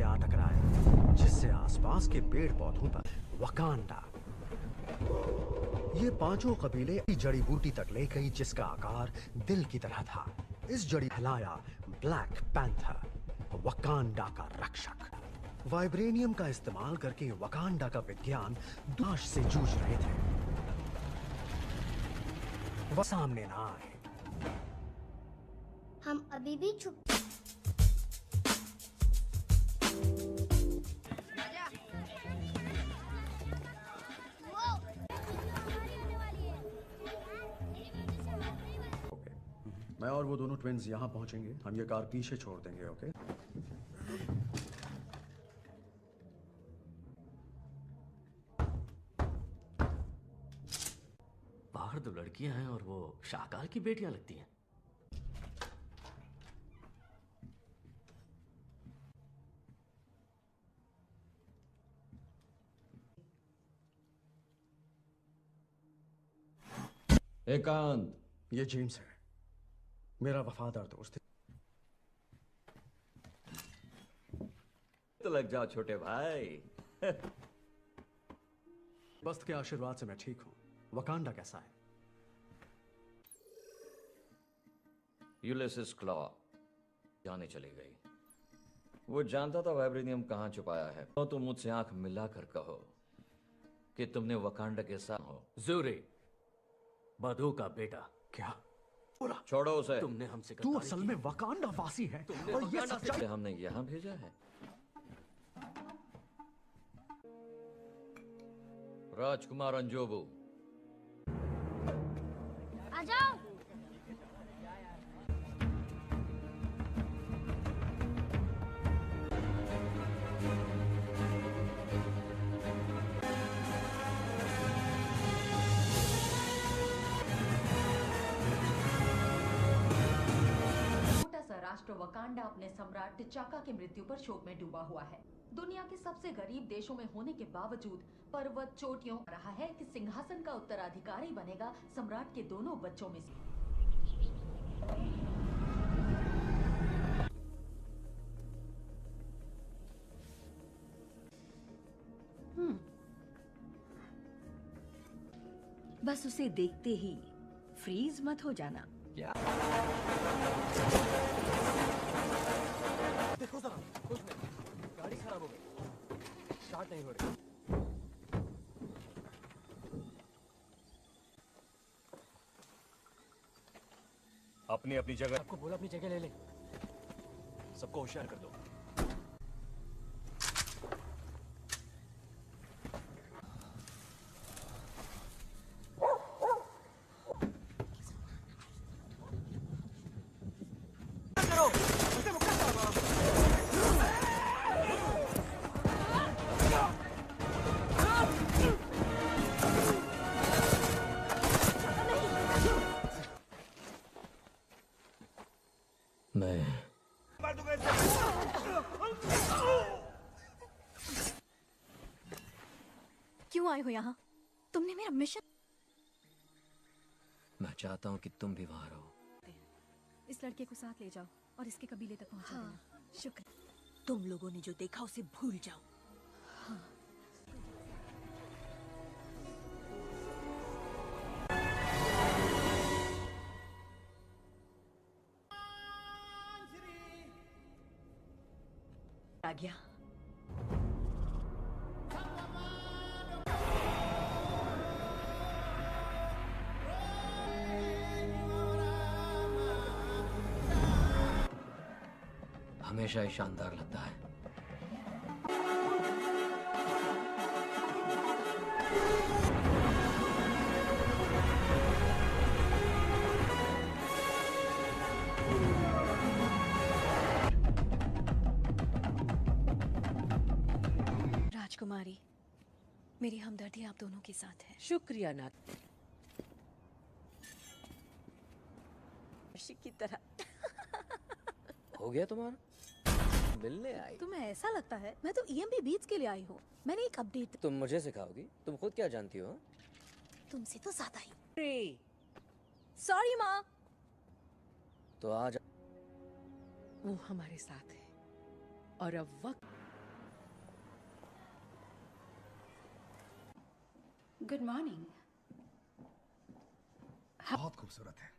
आ टकराए, जिससे आसपास के पेड़ पौधों पर वकांडा, ये पांचों कबीले जड़ी बूटी तक ले गई जिसका आकार दिल की तरह था। इस जड़ी हिलाया ब्लैक पैंथर, वकांडा का रक्षक। वाइब्रेनियम का इस्तेमाल करके वकांडा का विज्ञान नाश से जूझ रहे थे। वह सामने ना आए। हम अभी भी छुप मैं और वो दोनों ट्विन्स यहाँ पहुंचेंगे, हम ये कार पीछे छोड़ देंगे, ओके? बाहर दो लड़कियां हैं और वो शाहकाल की बेटियां लगती हैं। एकांत, ये जेम्स है, मेरा वफादार दोस्त। तो लग जाओ छोटे भाई। बस्त के आशीर्वाद से मैं ठीक हूँ। वकांडा कैसा है? यूलिसिस क्लॉ जाने चली गई। वो जानता था वाइब्रेनियम कहाँ छुपाया है। तो तुम मुझसे आंख मिलाकर कहो कि तुमने वकांडा के साथ हो। ज़ूरी, बधू का बेटा। क्या बोला? छोड़ो उसे। तुमने हमसे तू असल में वकांडा वासी है और ये सच्चाई हमने यहाँ भेजा है। राजकुमार अंजोबू, आ जाओ। राष्ट्र वकांडा अपने सम्राट टिचाका की मृत्यु पर शोक में डूबा हुआ है। दुनिया के सबसे गरीब देशों में होने के बावजूद पर्वत चोटियों रहा है कि सिंहासन का उत्तराधिकारी बनेगा सम्राट के दोनों बच्चों में से। बस उसे देखते ही फ्रीज मत हो जाना। क्या? देखो जरा, कुछ नहीं, गाड़ी खराब हो गई, स्टार्ट नहीं हो रही। अपनी अपनी जगह। आपको बोला अपनी जगह ले ले। सबको होशियार कर दो। मैं क्यों आए हो यहाँ? तुमने मेरा मिशन। मैं चाहता हूँ कि तुम भी वहां रहो। इस लड़के को साथ ले जाओ और इसके कबीले तक पहुंचा देना। शुक्र। तुम लोगों ने जो देखा उसे भूल जाओ। हाँ। आ गया। हमेशा ही शानदार लगता है। राजकुमारी, मेरी हमदर्दी आप दोनों के साथ है। शुक्रिया नाथ की तरह। हो गया तुम्हारा? मिलने आई? तुम्हें ऐसा लगता है मैं तो EMP बीट्स के लिए आई हूँ। मैंने एक अपडेट। तुम मुझे सिखाओगी? तुम खुद क्या जानती हो? तुमसे तो ज्यादा ही। सॉरी माँ। तो आज वो हमारे साथ है और अब वक्त गुड मॉर्निंग। बहुत खूबसूरत है।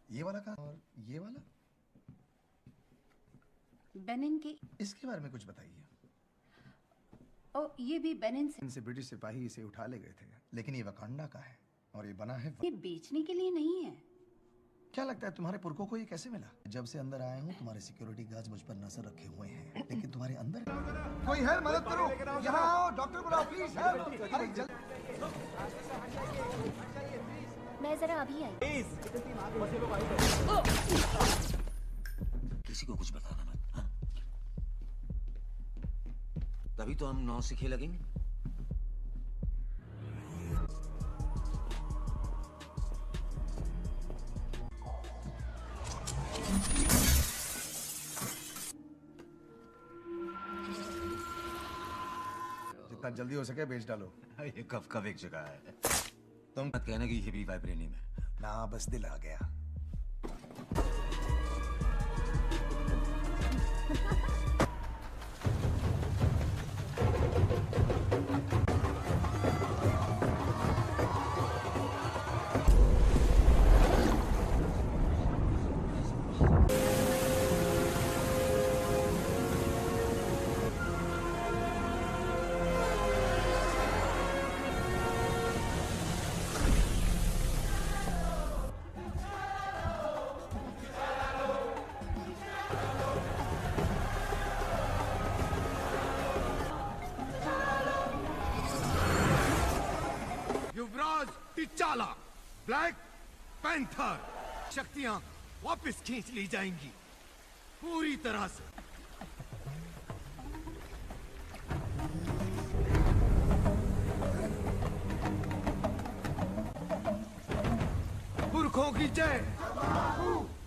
ये वाला कहाँ और ये वाला? बेनिन के। इसके बारे में कुछ बताइए। ओ, ये भी बेनिन से। इनसे ब्रिटिश सिपाही इसे उठा ले गए थे, लेकिन ये वकांडा का है और ये बना है। ये बेचने के लिए नहीं है। क्या लगता है तुम्हारे पुरखों को ये कैसे मिला? जब से अंदर आया हूँ तुम्हारे सिक्योरिटी गार्ड मुझ पर नजर रखे हुए हैं, लेकिन तुम्हारे अंदर कोई है? मदद करो, यहाँ आओ, डॉक्टर बुलाओ प्लीज। अरे जल्दी। मैं जरा अभी आई। किसी को कुछ बताना मत, हाँ? तभी तो हम 9 सिखे लगेंगे। जितना जल्दी हो सके बेच डालो। ये कब एक जगह है। तुम मत कहना कि ये भी वाइब्रेनियम है। ना बस दिल आ गया। युवराज टिचाला, ब्लैक पैंथर, शक्तियां वापस खींच ली जाएंगी पूरी तरह से। पुरखों की जय।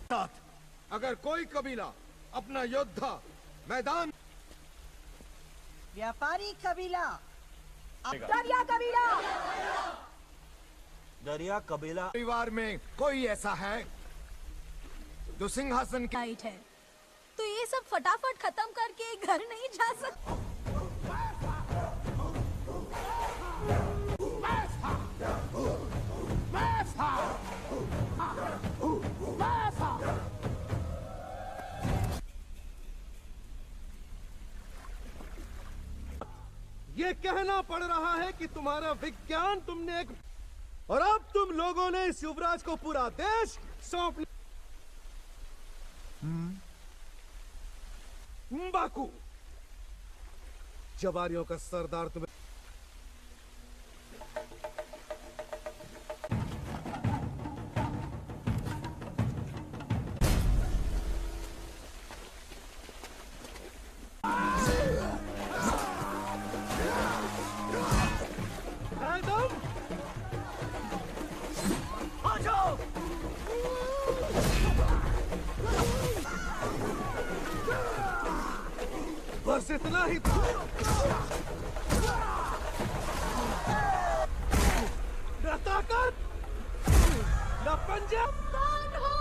साथ अगर कोई कबीला अपना योद्धा मैदान। व्यापारी कबीला, दरिया कबीला, दरिया कबीला परिवार में कोई ऐसा है जो सिंहासन की राइट है, तो ये सब फटाफट खत्म करके घर नहीं जा सकते। ये कहना पड़ रहा है कि तुम्हारा विज्ञान तुमने एक, और अब तुम लोगों ने इस युवराज को पूरा देश सौंप। बाकू, जवारियों का सरदार तुम्हें बस इतना ही था। न ताकत न पंजा। कौन हो?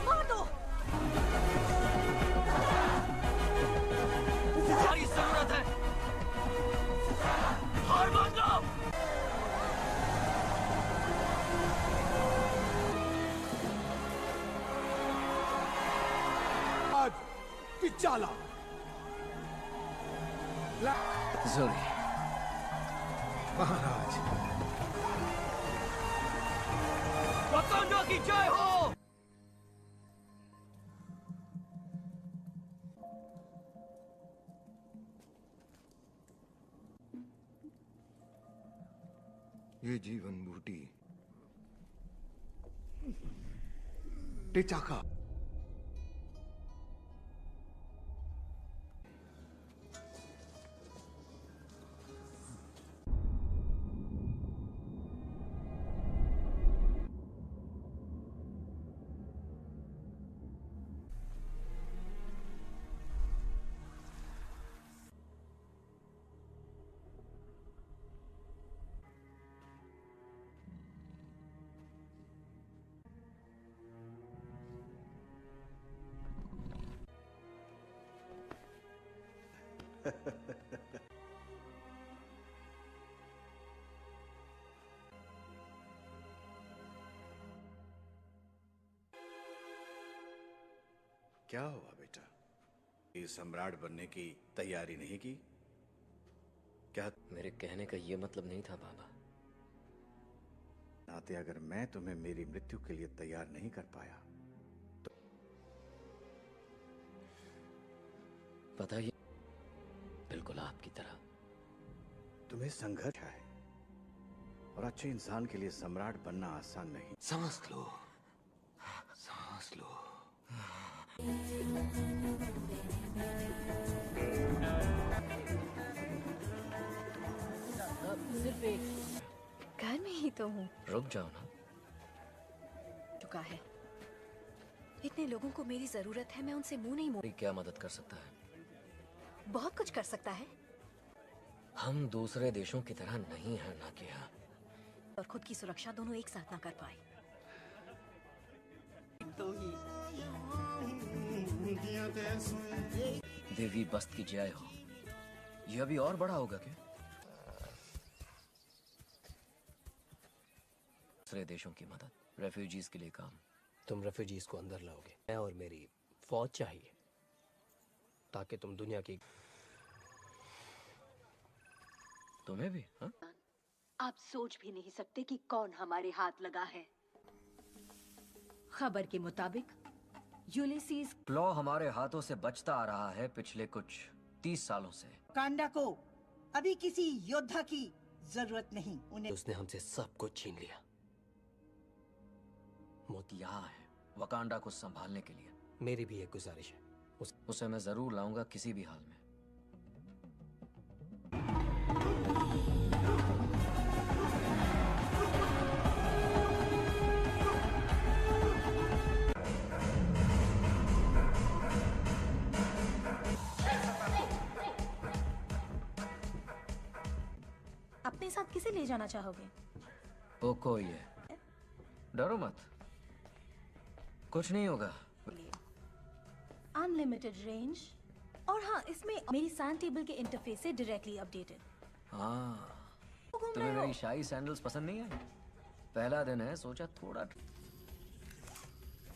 मार दो। तुम्हारी जरूरत है। हार मान लो। आज टिचाला, जोरी, महाराज, वकांडा की जय हो। ये जीवन बूटी टिचाका क्या हुआ बेटा? ये सम्राट बनने की तैयारी नहीं की क्या? मेरे कहने का ये मतलब नहीं था बाबा। नाते अगर मैं तुम्हें मेरी मृत्यु के लिए तैयार नहीं कर पाया तो पता ही बिल्कुल आपकी तरह। तुम्हें संघर्ष है और अच्छे इंसान के लिए सम्राट बनना आसान नहीं। सांस लो, सांस लो। सिर्फ एक घर में ही तो हूँ। रुक जाओ ना। चुका है। इतने लोगों को मेरी जरूरत है, मैं उनसे मुंह नहीं मोड़। क्या मदद कर सकता है? बहुत कुछ कर सकता है। हम दूसरे देशों की तरह नहीं हैं ना कि हाँ। और खुद की सुरक्षा दोनों एक साथ ना कर पाए तो ही। देवी बस्त की जय हो। ये अभी और बड़ा होगा क्या? दूसरे देशों की मदद, रेफ्यूजीज के लिए काम। तुम रेफ्यूजीज को अंदर लाओगे, मैं और मेरी फौज चाहिए ताकि तुम दुनिया की। तुम्हें भी? हाँ? आप सोच भी नहीं सकते कि कौन हमारे हाथ लगा है। खबर के मुताबिक यूलिसीज क्लॉ हमारे हाथों से बचता आ रहा है पिछले कुछ 30 सालों से। वकांडा को अभी किसी योद्धा की जरूरत नहीं। उन्हें उसने हमसे सब कुछ छीन लिया। मोती यहाँ है वकांडा को संभालने के लिए। मेरी भी एक गुजारिश है, उसे मैं जरूर लाऊंगा किसी भी हाल में। अपने साथ किसे ले जाना चाहोगे? वो कोई है, डरो मत, कुछ नहीं होगा। अनलिमिटेड रेंज और हाँ, इसमें मेरी सैंड टेबल के इंटरफेस से डायरेक्टली अपडेटेड। हाँ, तुम्हें मेरी शाही सैंडल्स पसंद नहीं आई? पहला दिन है, सोचा थोड़ा।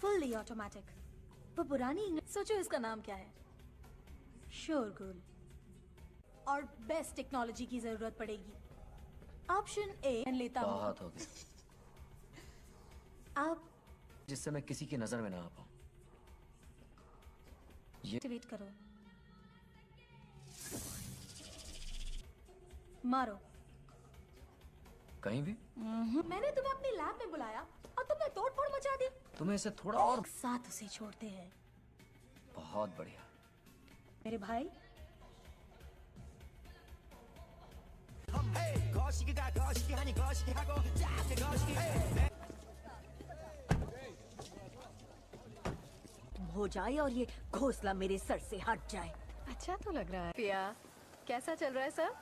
Fully automatic. वो पुरानी सोचो इसका नाम क्या है? शोरगुल। और बेस्ट टेक्नोलॉजी की जरूरत पड़ेगी। ऑप्शन ए लेता हूँ। बहुत हो गया। आप जिससे मैं किसी की नजर में ना आ पाऊं। ये वेट करो। मारो। कहीं भी। मैंने तुम्हें अपनी लैब में बुलाया और तुमने तोड़फोड़ मचा दी। तुम्हें इसे थोड़ा और साथ उसे छोड़ते हैं। बहुत बढ़िया। मेरे भाई हो जाए और ये घोंसला मेरे सर से हट जाए। अच्छा तो लग रहा है। पिया, कैसा चल रहा है सब?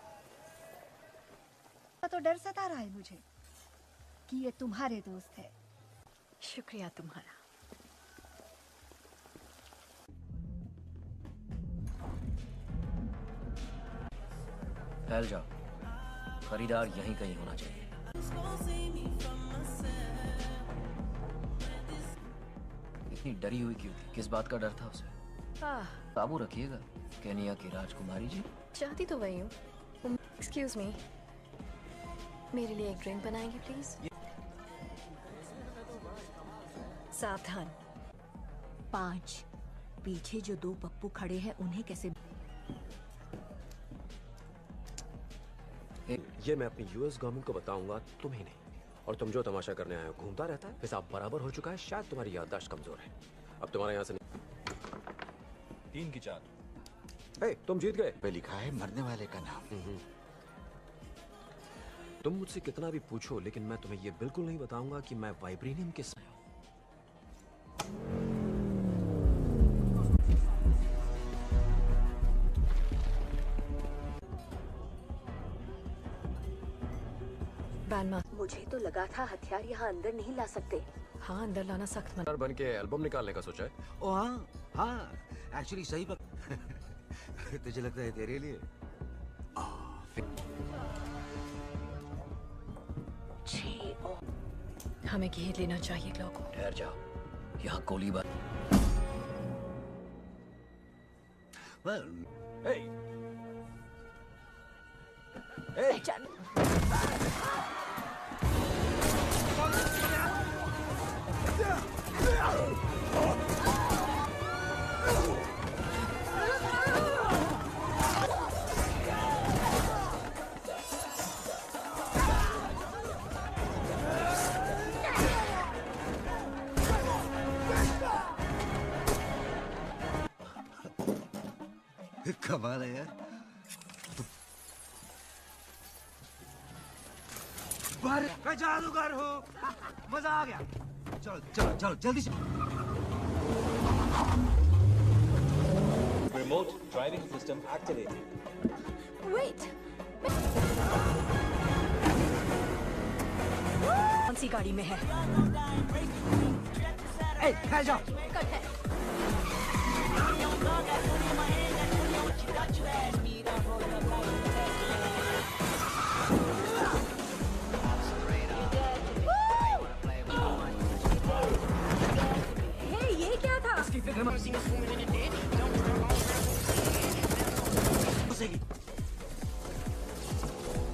तो डर सता रहा है मुझे कि ये तुम्हारे दोस्त है। शुक्रिया तुम्हारा। फैल जाओ, खरीदार यहीं कहीं होना चाहिए। इतनी डरी हुई क्यों थी? किस बात का डर था उसे? काबू रखिएगा केनिया की राजकुमारी जी। चाहती तो वही हूँ। एक्सक्यूज मी, मेरे लिए एक ड्रिंक बनाएंगे प्लीज? सावधान। 5 पीछे जो 2 पप्पू खड़े हैं उन्हें कैसे? ये मैं अपनी यूएस गवर्नमेंट को बताऊंगा, तुम्हें नहीं। और तुम जो तमाशा करने आए हो घूमता रहता है, हिसाब बराबर हो चुका है। शायद तुम्हारी याददाश्त कमजोर है। अब तुम्हारे यहाँ से 3 की 4। तुम जीत गए। पे लिखा है मरने वाले का नाम। तुम मुझसे कितना भी पूछो, लेकिन मैं तुम्हें ये बिल्कुल नहीं बताऊंगा कि मैं वाइब्रेनियम के साथ हूं। मुझे तो लगा था हथियार यहाँ अंदर नहीं ला सकते। हाँ, अंदर लाना सख्त मना। बन के एल्बम निकालने का सोचा है? ओ हाँ हाँ, एक्चुअली सही तुझे लगता है तेरे लिए? हमें घेर लेना चाहिए ग्लो को। ठहर जाओ, यहाँ गोलीबार। Well, Hey! Hey! कमाल है यार। मैं जादूगर हूँ। मजा आ गया। चलो चलो चलो जल्दी से। Remote driving system activated. Wait! कौन सी गाड़ी में है? ए, खा जाओ। कट है। हे, ये क्या था?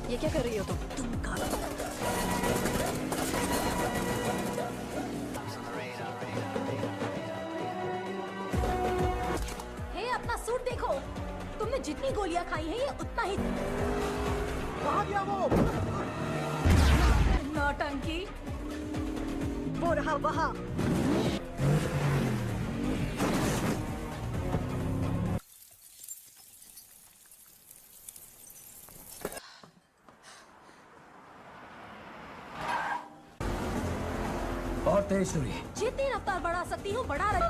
ये क्या कर रही हो तुम? हे, अपना सूट देखो। तुमने जितनी गोलियां खाई हैं ये उतना ही। कहाँ गया वो? नौटंकी। वो रहा वहाँ। और तेज छुरी। जितनी रफ्तार बढ़ा सकती हूँ बढ़ा रही।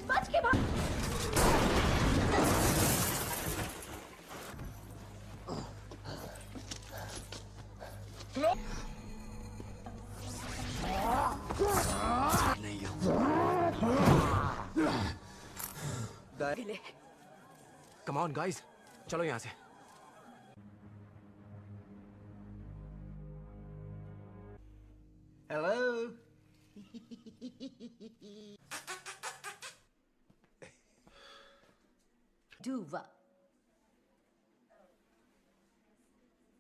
बच के भाग। Come on, guys. चलो यहाँ से। Hello.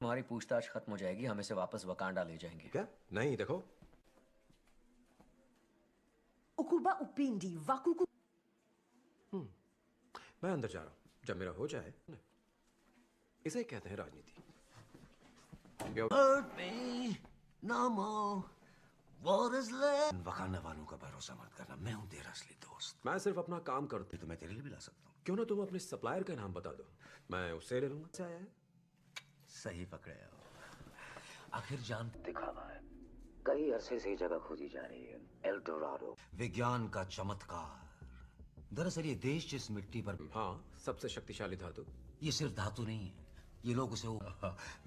तुम्हारी पूछताछ खत्म हो जाएगी, हम इसे वापस वकांडा ले जाएंगे। क्या? नहीं, देखो। Ukuba upindi wakuku. मैं अंदर जा रहा हूँ। जब मेरा हो जाए, इसे कहते हैं राजनीति। Hurt me no more. What is left? Wakanda वालों का भरोसा मत करना। मैं हूँ तेरा असली दोस्त। मैं सिर्फ अपना काम करता हूँ। तो मैं तेरे लिए भी ला सकता हूँ। क्यों ना तुम अपने सप्लायर का नाम बता दो, मैं उससे ले लूंगा। से आया है? सही पकड़े हो। आखिर जान दिखावा है। कई अरसे से जगह खोजी जा रही है, एल डोराडो। विज्ञान का चमत्कार। दरअसल ये देश जिस मिट्टी पर, हाँ, सबसे शक्तिशाली धातु। ये सिर्फ धातु नहीं है, ये लोग उसे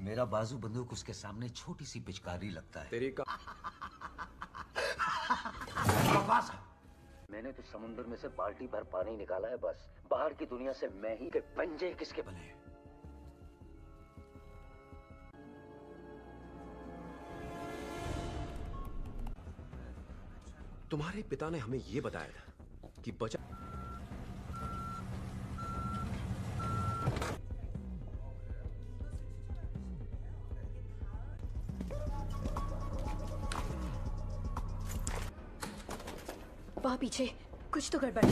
मेरा बाजू बंदूक उसके सामने छोटी सी पिचकारी लगता है। तेरी का बकवास है। मैंने तो समुद्र में से बाल्टी भर पानी निकाला है, बस बाहर की दुनिया से मैं ही के पंजे किसके बने। तुम्हारे पिता ने हमें यह बताया था कि बचा वहां पीछे कुछ तो गड़बड़।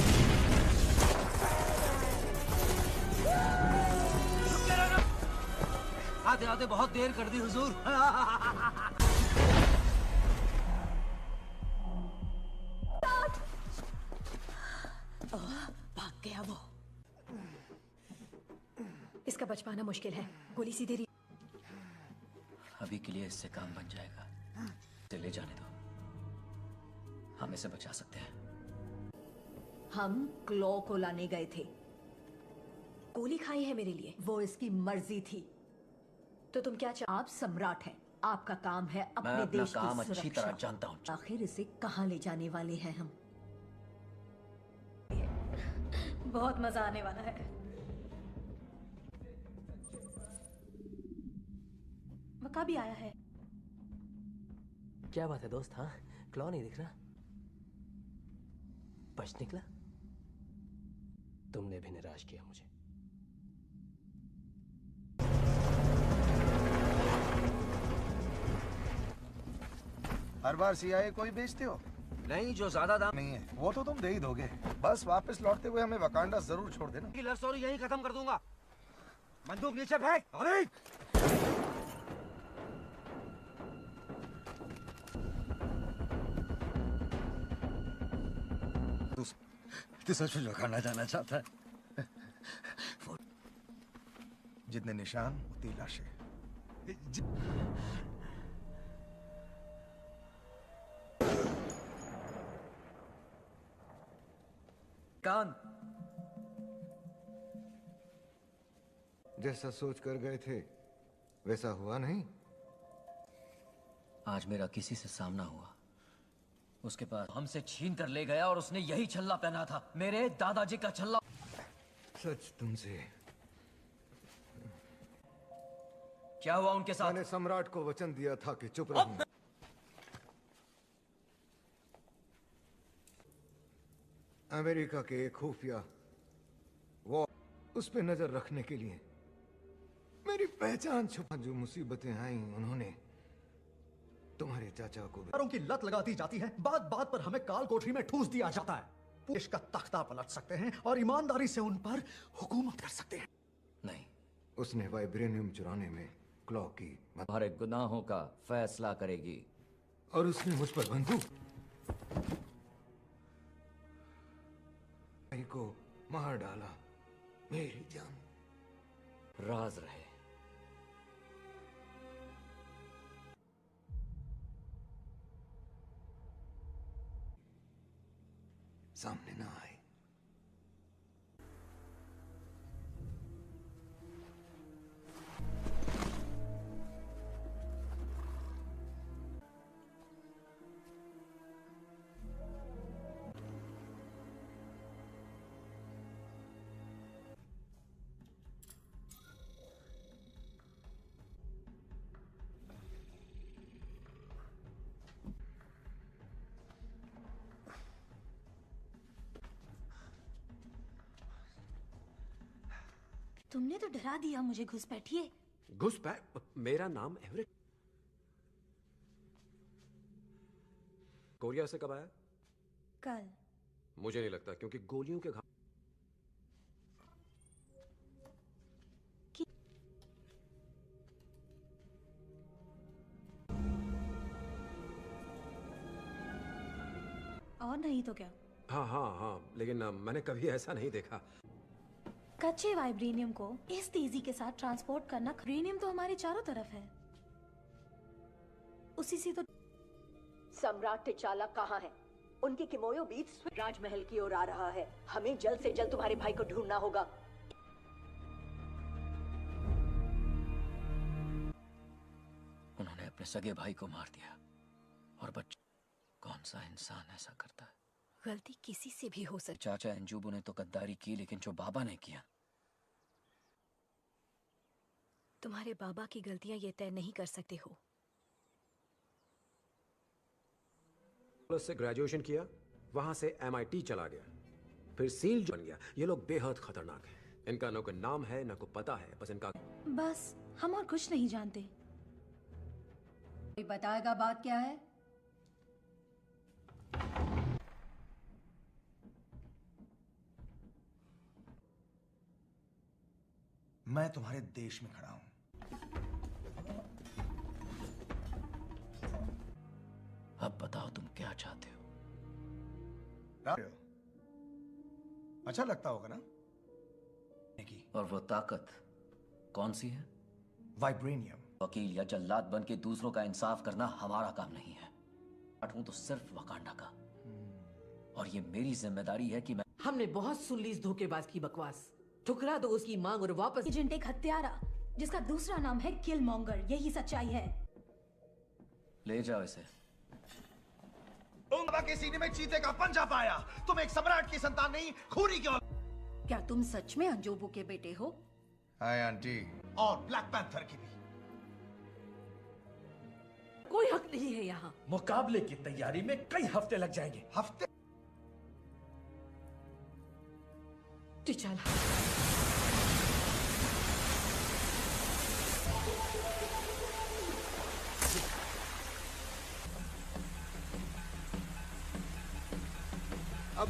आते आते बहुत देर कर दी हुजूर। भाग गया वो। इसका बच पाना मुश्किल है। गोली सीधे रही। अभी के लिए इससे काम बन जाएगा। इसे ले जाने दो, हम इसे बचा सकते हैं। हम क्लॉ को लाने गए थे। गोली खाई है मेरे लिए। वो इसकी मर्जी थी। तो तुम क्या चाह? आप सम्राट हैं, आपका काम है मैं अपने अपना देश की काम अच्छी सुरक्षा। तरह जानता हूँ। आखिर इसे कहाँ ले जाने वाले हैं हम? बहुत मजा आने वाला है। वका भी आया है। क्या बात है दोस्त? हाँ, क्लॉ नहीं दिख रहा। बच निकला। तुमने भी निराश किया मुझे। हर बार CIA को ही बेचते हो? नहीं, जो ज्यादा दाम नहीं है वो तो तुम दे ही दोगे। बस वापस लौटते हुए हमें वकांडा जरूर छोड़ देना। लव स्टोरी यहीं खत्म कर दूंगा। बंदूक नीचे फेंक। अरे तू सच में वकांडा जाना चाहता है? जितने निशान उतनी लाशें। कान जैसा सोच कर गए थे वैसा हुआ नहीं। आज मेरा किसी से सामना हुआ, उसके पास हमसे छीन कर ले गया और उसने यही छल्ला पहना था, मेरे दादाजी का छल्ला। सच तुमसे। क्या हुआ उनके साथ? मैंने सम्राट को वचन दिया था कि चुप रहूंगा। अमेरिका के एक खुफिया वो उस पे नजर रखने के लिए मेरी पहचान छुपा। जो मुसीबतें आई उन्होंने तुम्हारे चाचा को भी की लत लगाती जाती है। बात बात पर हमें काल कोठरी में ठूस दिया जाता है। देश का तख्ता पलट सकते हैं और ईमानदारी से उन पर हुकूमत कर सकते हैं। नहीं, उसने वाइब्रेनियम चुराने में क्लॉ की तुम्हारे गुनाहों का फैसला करेगी। और उसने मुझ पर बंदूक को मार डाला। मेरी जान राज रहे। सामने ना आए। तुमने तो डरा दिया मुझे। घुसपैठिए। घुसपैठ? मेरा नाम एवरेट। कोरिया से कब आया? कल। मुझे नहीं लगता, क्योंकि गोलियों के घाव और नहीं तो क्या? हाँ, लेकिन मैंने कभी ऐसा नहीं देखा। कच्चे वाइब्रेनियम को इस तेजी के साथ ट्रांसपोर्ट करना। वाइब्रेनियम तो हमारे चारों तरफ है, उसी से तो। सम्राट टिचाला कहाँ है? उनकी किमोयो बीच राजमहल की ओर आ रहा है। हमें जल्द से जल्द तुम्हारे भाई को ढूंढना होगा। उन्होंने अपने सगे भाई को मार दिया और बच्चे। कौन सा इंसान ऐसा करता है? गलती किसी से भी हो सकती। चाचा अंजुबू ने तो गद्दारी की, लेकिन जो बाबा ने किया। तुम्हारे बाबा की गलतियां ये तय नहीं कर सकते हो। प्लस से ग्रेजुएशन किया, वहां से MIT चला गया, फिर सील बन गया। ये लोग बेहद खतरनाक हैं। इनका न कोई नाम है न कोई पता है, बस इनका। बस हम और कुछ नहीं जानते। कोई बताएगा बात क्या है? मैं तुम्हारे देश में खड़ा हूं। अब बताओ तुम क्या चाहते हो? अच्छा लगता होगा ना? और वो ताकत कौन सी है? वाइब्रेनियम। वकील या जल्लाद बन के दूसरों का इंसाफ करना हमारा काम नहीं है। हूं तो सिर्फ वकांडा का, और ये मेरी जिम्मेदारी है कि मैं। हमने बहुत सुन ली इस धोखेबाज की बकवास। ठुकरा दो उसकी मांग और वापस। एजेंट एक हत्यारा जिसका दूसरा नाम है किलमॉन्गर, यही सच्चाई है। ले जाओ इसे। बाबा के सीने में चीते का पंजा पाया। तुम एक सम्राट की संतान नहीं, खूनी की औलाद। क्या तुम सच में अंजोबू के बेटे हो? Hi aunty. और ब्लैक पैंथर की भी। कोई हक नहीं है यहाँ। मुकाबले की तैयारी में कई हफ्ते लग जाएंगे। हफ्ते? टिचाला। अब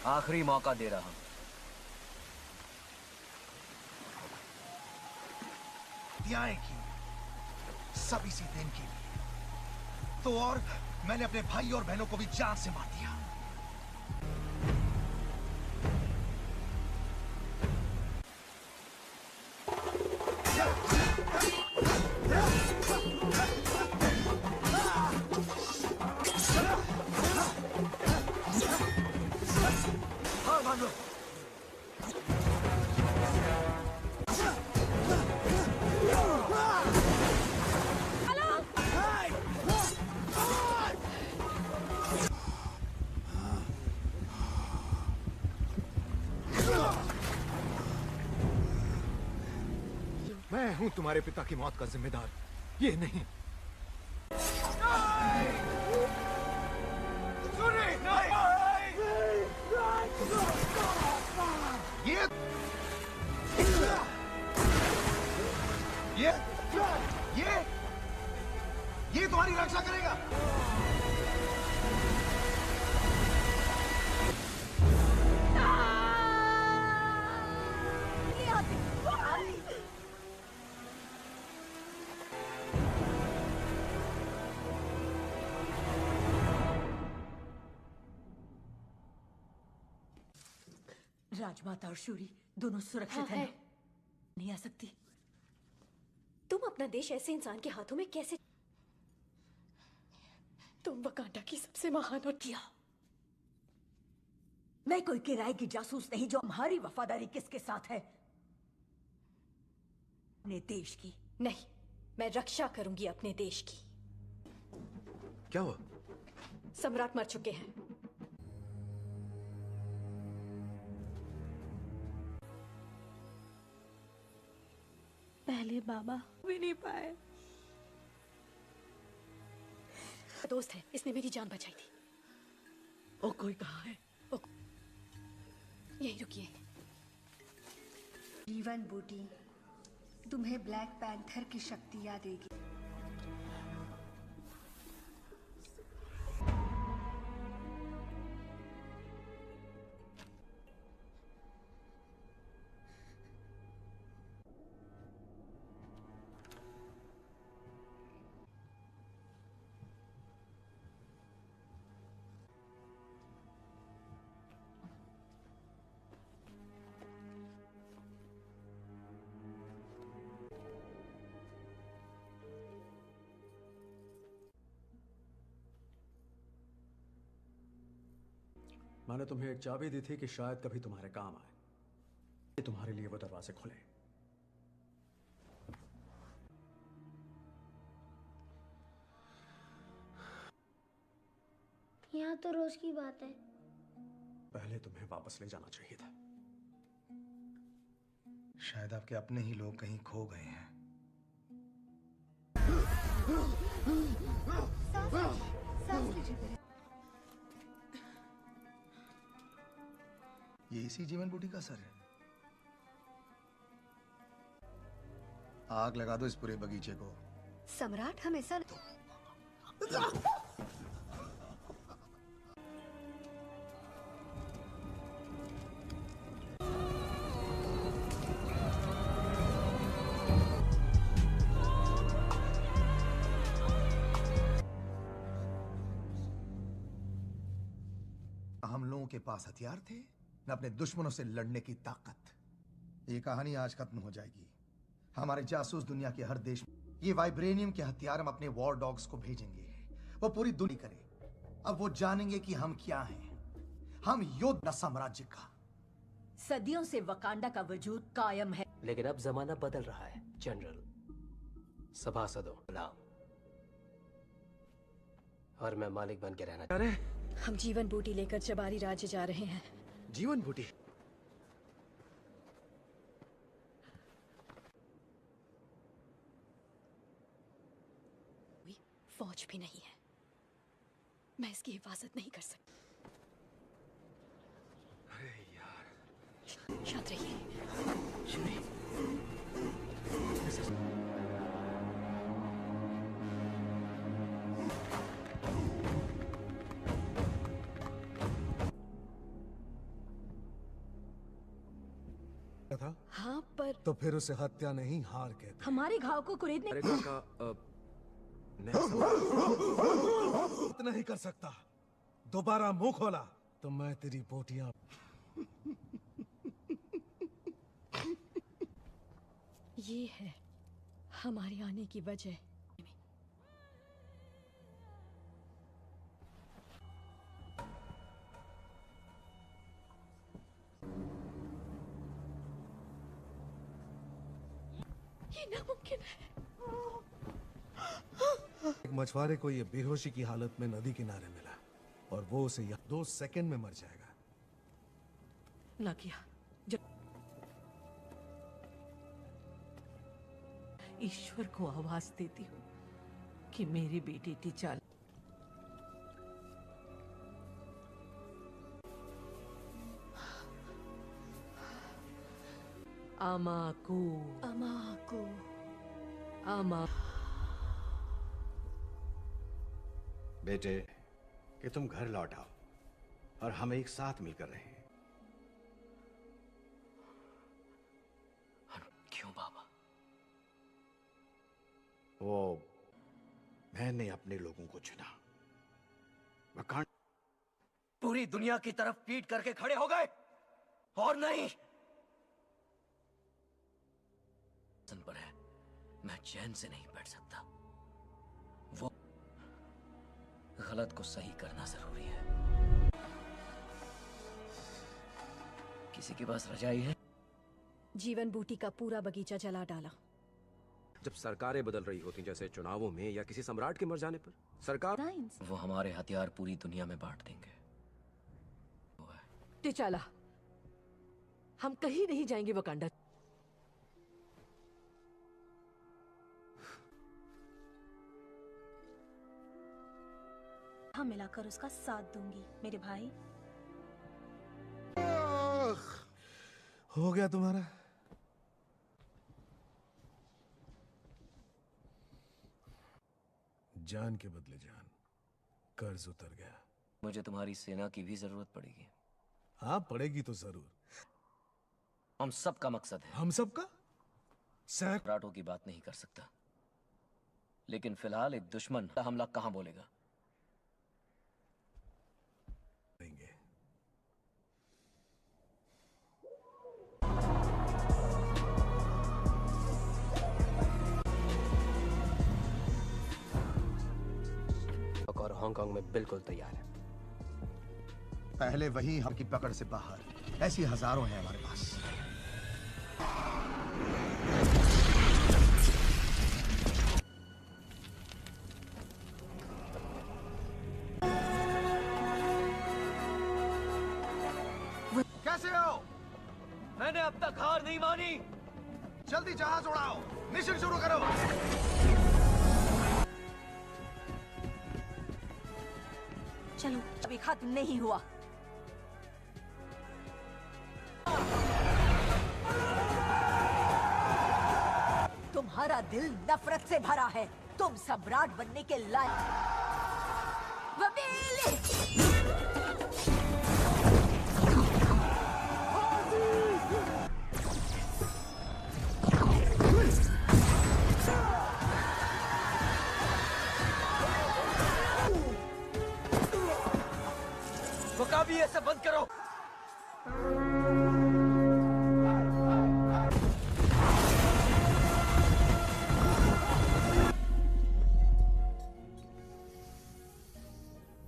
आखिरी मौका दे रहा हूं। की सब इसी दिन के लिए। तो और मैंने अपने भाई और बहनों को भी जान से मार दिया। हाँ मान लो। मैं हूं तुम्हारे पिता की मौत का जिम्मेदार, ये नहीं। ये तुम्हारी रक्षा करेगा। राजमाता और शूरी दोनों सुरक्षित हैं। नहीं आ सकती। तुम अपना देश ऐसे इंसान के हाथों में कैसे? तुम वकांडा की सबसे महान और किया। मैं कोई किराए की जासूस नहीं जो हमारी वफादारी किसके साथ है? अपने देश की। नहीं, मैं रक्षा करूंगी अपने देश की। क्या हुआ? सम्राट मर चुके हैं। पहले बाबा भी नहीं पाए। दोस्त है, इसने मेरी जान बचाई थी। ओ कोई कहाँ है? यहीं रुकिए। जीवन बूटी तुम्हें ब्लैक पैंथर की शक्तियां देगी। मैंने तुम्हें एक चाबी दी थी कि शायद कभी तुम्हारे काम आए। तुम्हारे लिए वो दरवाजे खुले। यहाँ तो रोज की बात है। पहले तुम्हें वापस ले जाना चाहिए था। शायद आपके अपने ही लोग कहीं खो गए हैं। ये इसी जीवन बूटी का सर है। आग लगा दो इस पूरे बगीचे को। सम्राट हमेशा हम लोगों के पास हथियार थे न अपने दुश्मनों से लड़ने की ताकत। ये कहानी आज खत्म हो जाएगी। हमारे जासूस दुनिया के हर देश में ये वाइब्रेनियम के हथियार हम अपने वॉर डॉग्स को भेजेंगे। वो पूरी दुनिया करे। अब वो जानेंगे कि हम क्या हैं। हम योद्धा साम्राज्य का। सदियों से वकांडा का वजूद कायम है। लेकिन अब जमाना बदल रहा है जनरल। सभासदों गुलाम, और मैं मालिक बन के रहना चाहता हूं। हम जीवन बूटी लेकर चबारी राज्य जा रहे हैं। जीवन बूटी? फौज भी नहीं है, मैं इसकी हिफाजत नहीं कर सकती। अरे यार, शांत रहिए। था? हाँ, पर तो फिर उसे हत्या नहीं हार कहते। हमारे घाव को कुरेदने नहीं कर सकता। दोबारा मुंह खोला तो मैं तेरी बोटियां। ये है हमारे आने की वजह। ये नामुमकिन है। एक मछुआरे को ये बेहोशी की हालत में नदी किनारे मिला और वो उसे 2 सेकंड में मर जाएगा। ना किया। ईश्वर को आवाज देती हूँ कि मेरी बेटी टिचाला अमाकू अमाकू अमा बेटे कि तुम घर लौट आओ और हम एक साथ मिलकर रहें। क्यों बाबा? वो मैंने अपने लोगों को चुना। वकांड पूरी दुनिया की तरफ पीट करके खड़े हो गए और नहीं पर है। मैं चैन से नहीं बैठ सकता। वो गलत को सही करना जरूरी है। किसी के पास रजाई है? जीवन बूटी का पूरा बगीचा जला डाला। जब सरकारें बदल रही होती जैसे चुनावों में या किसी सम्राट के मर जाने पर सरकार वो हमारे हथियार पूरी दुनिया में बांट देंगे। टिचाला, हम कहीं नहीं जाएंगे वकांडा। हाँ, मिलाकर उसका साथ दूंगी मेरे भाई। हो गया तुम्हारा? जान के बदले जान, कर्ज उतर गया। मुझे तुम्हारी सेना की भी जरूरत पड़ेगी। हाँ, पड़ेगी तो जरूर। हम सब का मकसद है। हम सब का? सम्राटों की बात नहीं कर सकता, लेकिन फिलहाल एक दुश्मन का हमला कहां बोलेगा? और हांगकांग में बिल्कुल तैयार है। पहले वही हम की पकड़ से बाहर। ऐसी हजारों हैं हमारे पास। कैसे हो? मैंने अब तक हार नहीं मानी। जल्दी जहाज उड़ाओ, मिशन शुरू करो। चलो, अभी खत्म नहीं हुआ। तुम्हारा दिल नफरत से भरा है। तुम सम्राट बनने के लायक। वकाबी, ये सब बंद करो।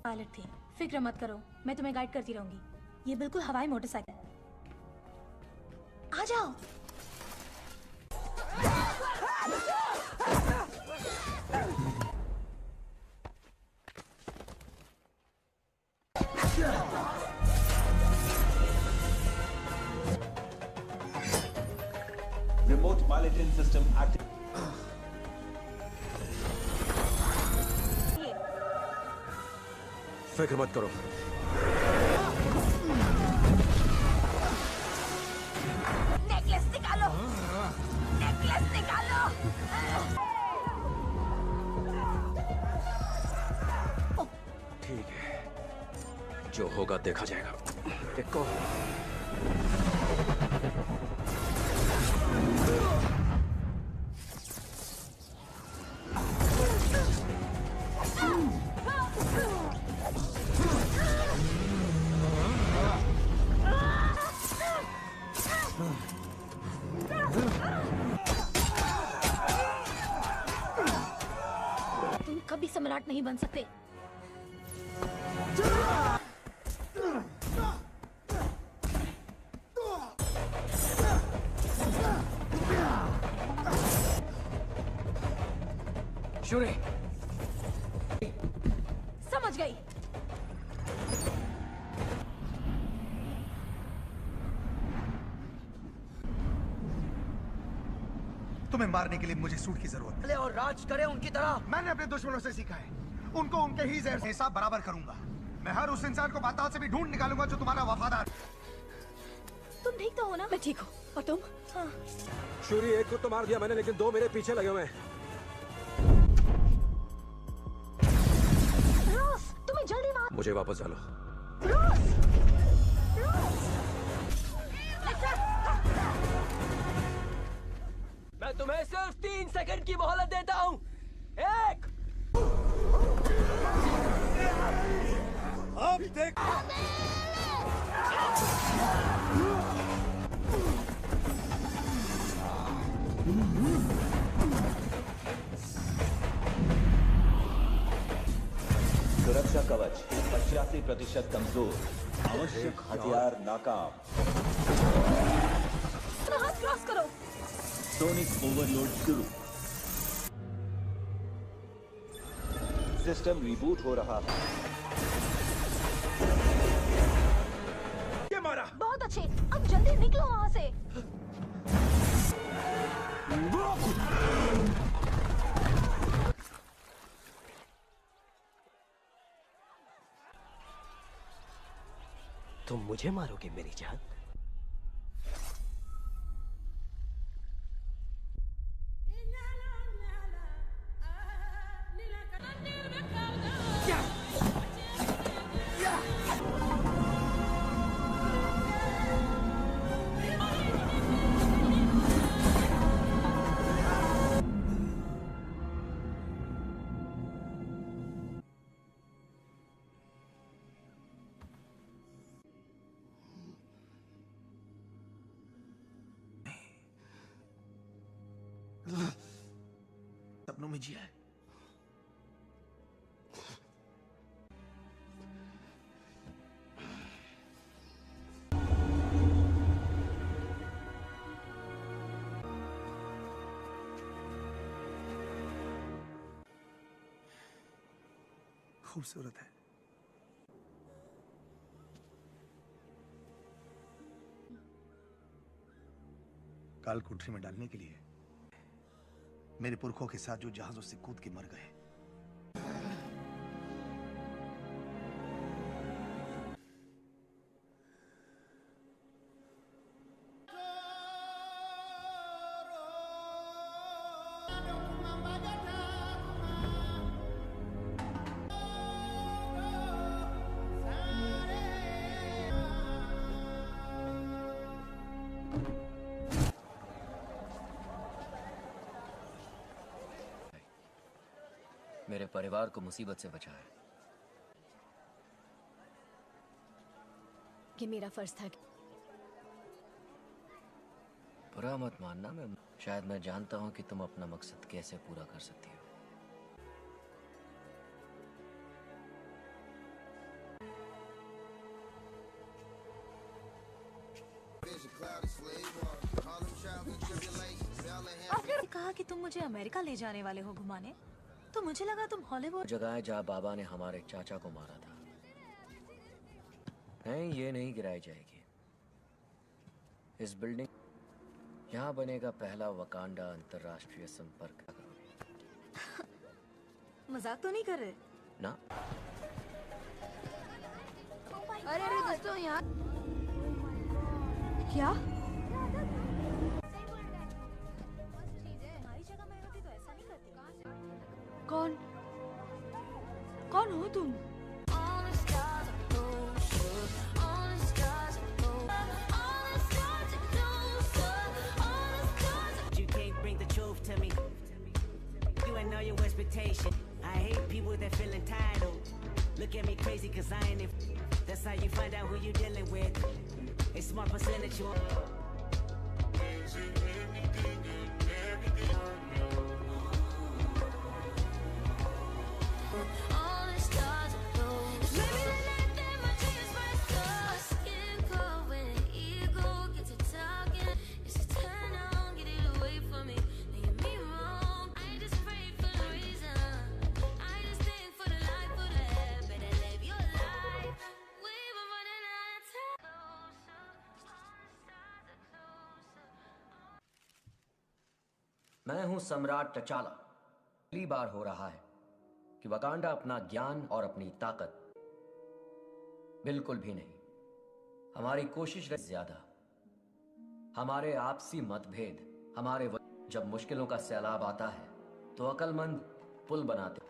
पायलट थी, फिक्र मत करो, मैं तुम्हें गाइड करती रहूंगी। ये बिल्कुल हवाई मोटरसाइकिल। आ जाओ। Second system active. फिक्र मत करो। नेकलेस निकालो, नेकलेस निकालो। ठीक है, जो होगा देखा जाएगा। देखो। तुम कभी सम्राट नहीं बन सकते। शूरी, समझ गई। तुम्हें मारने के लिए मुझे सूट की जरूरत है। और राज करे उनकी तरह। मैंने अपने दुश्मनों से सीखा है, उनको उनके ही जहर से हिसाब बराबर करूंगा। मैं हर उस इंसान को पाताल से भी ढूंढ निकालूंगा जो तुम्हारा वफादार। तुम ठीक तो हो ना? मैं ठीक हूँ। और तुम? हाँ। शूरी, एक को तो मार दिया मैंने, लेकिन दो मेरे पीछे लगे हुए हैं। रोज, तुम्हें जल्दी मार। मुझे वापस डालो। रोज, मैं तुम्हें सिर्फ 3 सेकंड की मोहलत देता हूँ। 1। अब देख। सुरक्षा कवच 85% कमजोर, आवश्यक हथियार नाकाम। हाथ क्रॉस करो। सोनिक ओवरलोड शुरू। सिस्टम रिबूट हो रहा है। ये मारा। बहुत अच्छे, अब जल्दी निकलो वहाँ से। तुम मुझे मारोगे मेरी जान? सपनों में जिया है। खूबसूरत है। काल कोठरी में डालने के लिए मेरे पुरखों के साथ जो जहाजों से कूद के मर गए। मेरे परिवार को मुसीबत से बचाया। ये मेरा फर्ज था। बुरा मत मानना, मैं शायद मैं जानता हूं कि तुम अपना मकसद कैसे पूरा कर सकती हो। आपने कहा कि तुम मुझे अमेरिका ले जाने वाले हो घुमाने, तो मुझे लगा तुम हॉलीवुड। जगह है जहाँ बाबा ने हमारे चाचा को मारा था। नहीं, ये नहीं गिराई जाएगी। इस बिल्डिंग यहाँ बनेगा पहला वकांडा अंतरराष्ट्रीय संपर्क। मजाक तो नहीं कर रहे? ना। अरे अरे दोस्तों यहाँ क्या? कौन कौन हो तुम? You can't bring the truth to me. You ain't know your expectation. I hate people that feel entitled. Look at me crazy cause I ain't it. That's how you find out who you dealing with. A smart percentage you मैं हूं सम्राट टचाला। पहली बार हो रहा है कि Wakanda अपना ज्ञान और अपनी ताकत बिल्कुल भी नहीं। हमारी कोशिश ज्यादा, हमारे आपसी मतभेद, जब मुश्किलों का सैलाब आता है तो अक्लमंद पुल बनाते,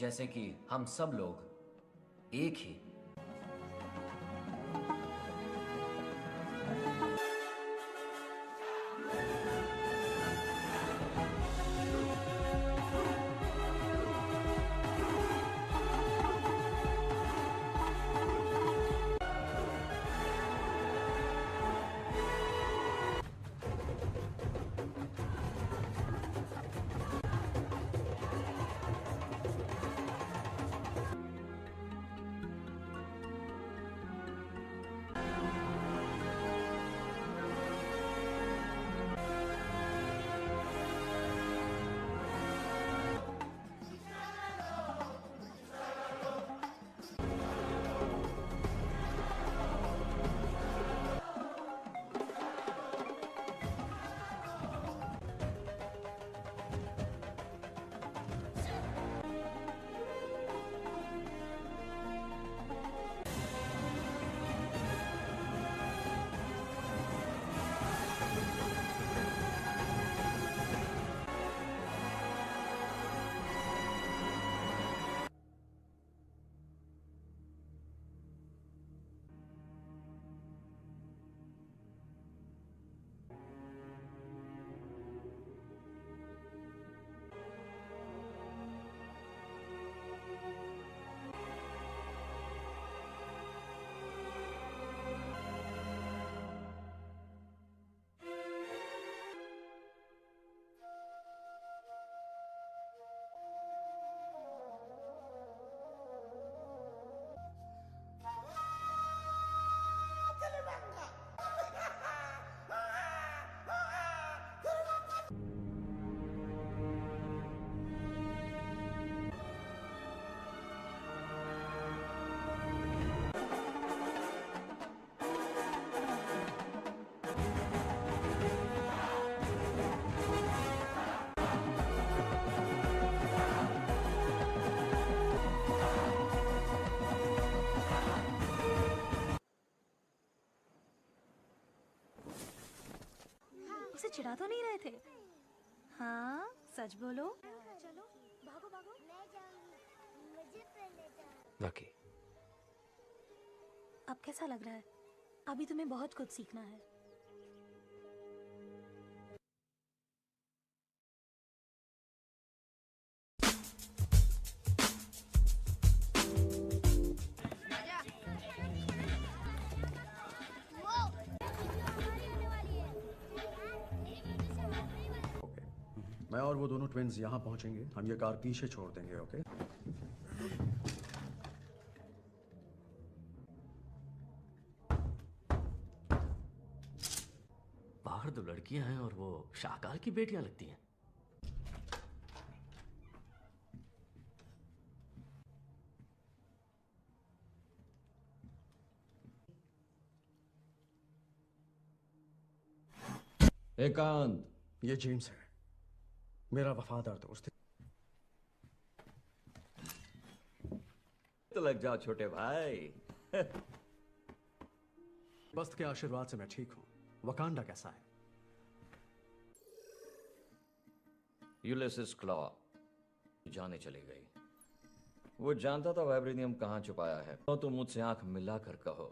जैसे कि हम सब लोग एक ही। उसे चिढ़ा तो नहीं रहे थे? हाँ सच बोलो। चलो भागो भागो। बाकी अब कैसा लग रहा है? अभी तुम्हें बहुत कुछ सीखना है। मैं और वो दोनों ट्विन्स यहाँ पहुँचेंगे, हम ये कार पीछे छोड़ देंगे, ओके? बाहर दो लड़कियां हैं और वो शाहकाल की बेटियां लगती हैं। एकांत, ये जेम्स है, मेरा वफादार दोस्त। तो लग जाओ छोटे भाई। बस्त के आशीर्वाद से मैं ठीक हूं। वकांडा कैसा है? यूलिसिस क्लॉ जाने चली गई। वो जानता था वाइब्रेनियम कहां छुपाया है। तो तुम मुझसे आंख मिलाकर कहो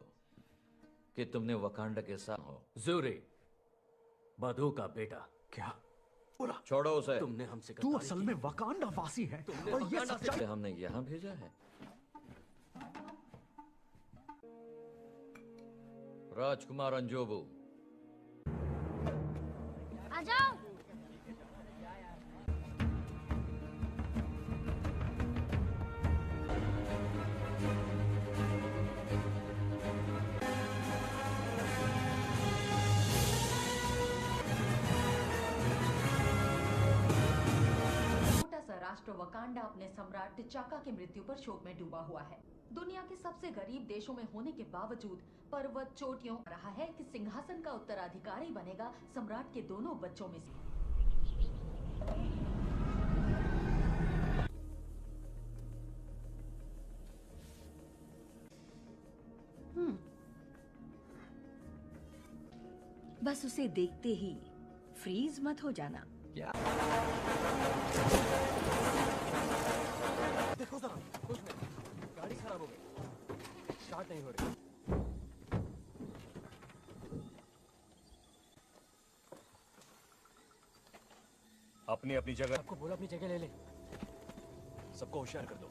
कि तुमने वकांडा के साथ हो। ज़ूरी, बधू का बेटा। क्या बोला? छोड़ो उसे। तुमने हमसे तू असल में वकांडा वासी है और ये सच्चाई हमने यहां भेजा है। राजकुमार अंजोबू, आ जाओ। छोटा सा राष्ट्र वकांडा अपने सम्राट टिचाका की मृत्यु पर शोक में डूबा हुआ है। दुनिया के सबसे गरीब देशों में होने के बावजूद पर्वत चोटियों रहा है कि सिंहासन का उत्तराधिकारी बनेगा सम्राट के दोनों बच्चों में से। बस उसे देखते ही फ्रीज मत हो जाना। क्या? देखो जरा, कुछ नहीं, गाड़ी खराब हो गई, स्टार्ट नहीं हो रही। अपनी अपनी जगह। आपको बोला अपनी जगह ले ले। सबको होशियार कर दो।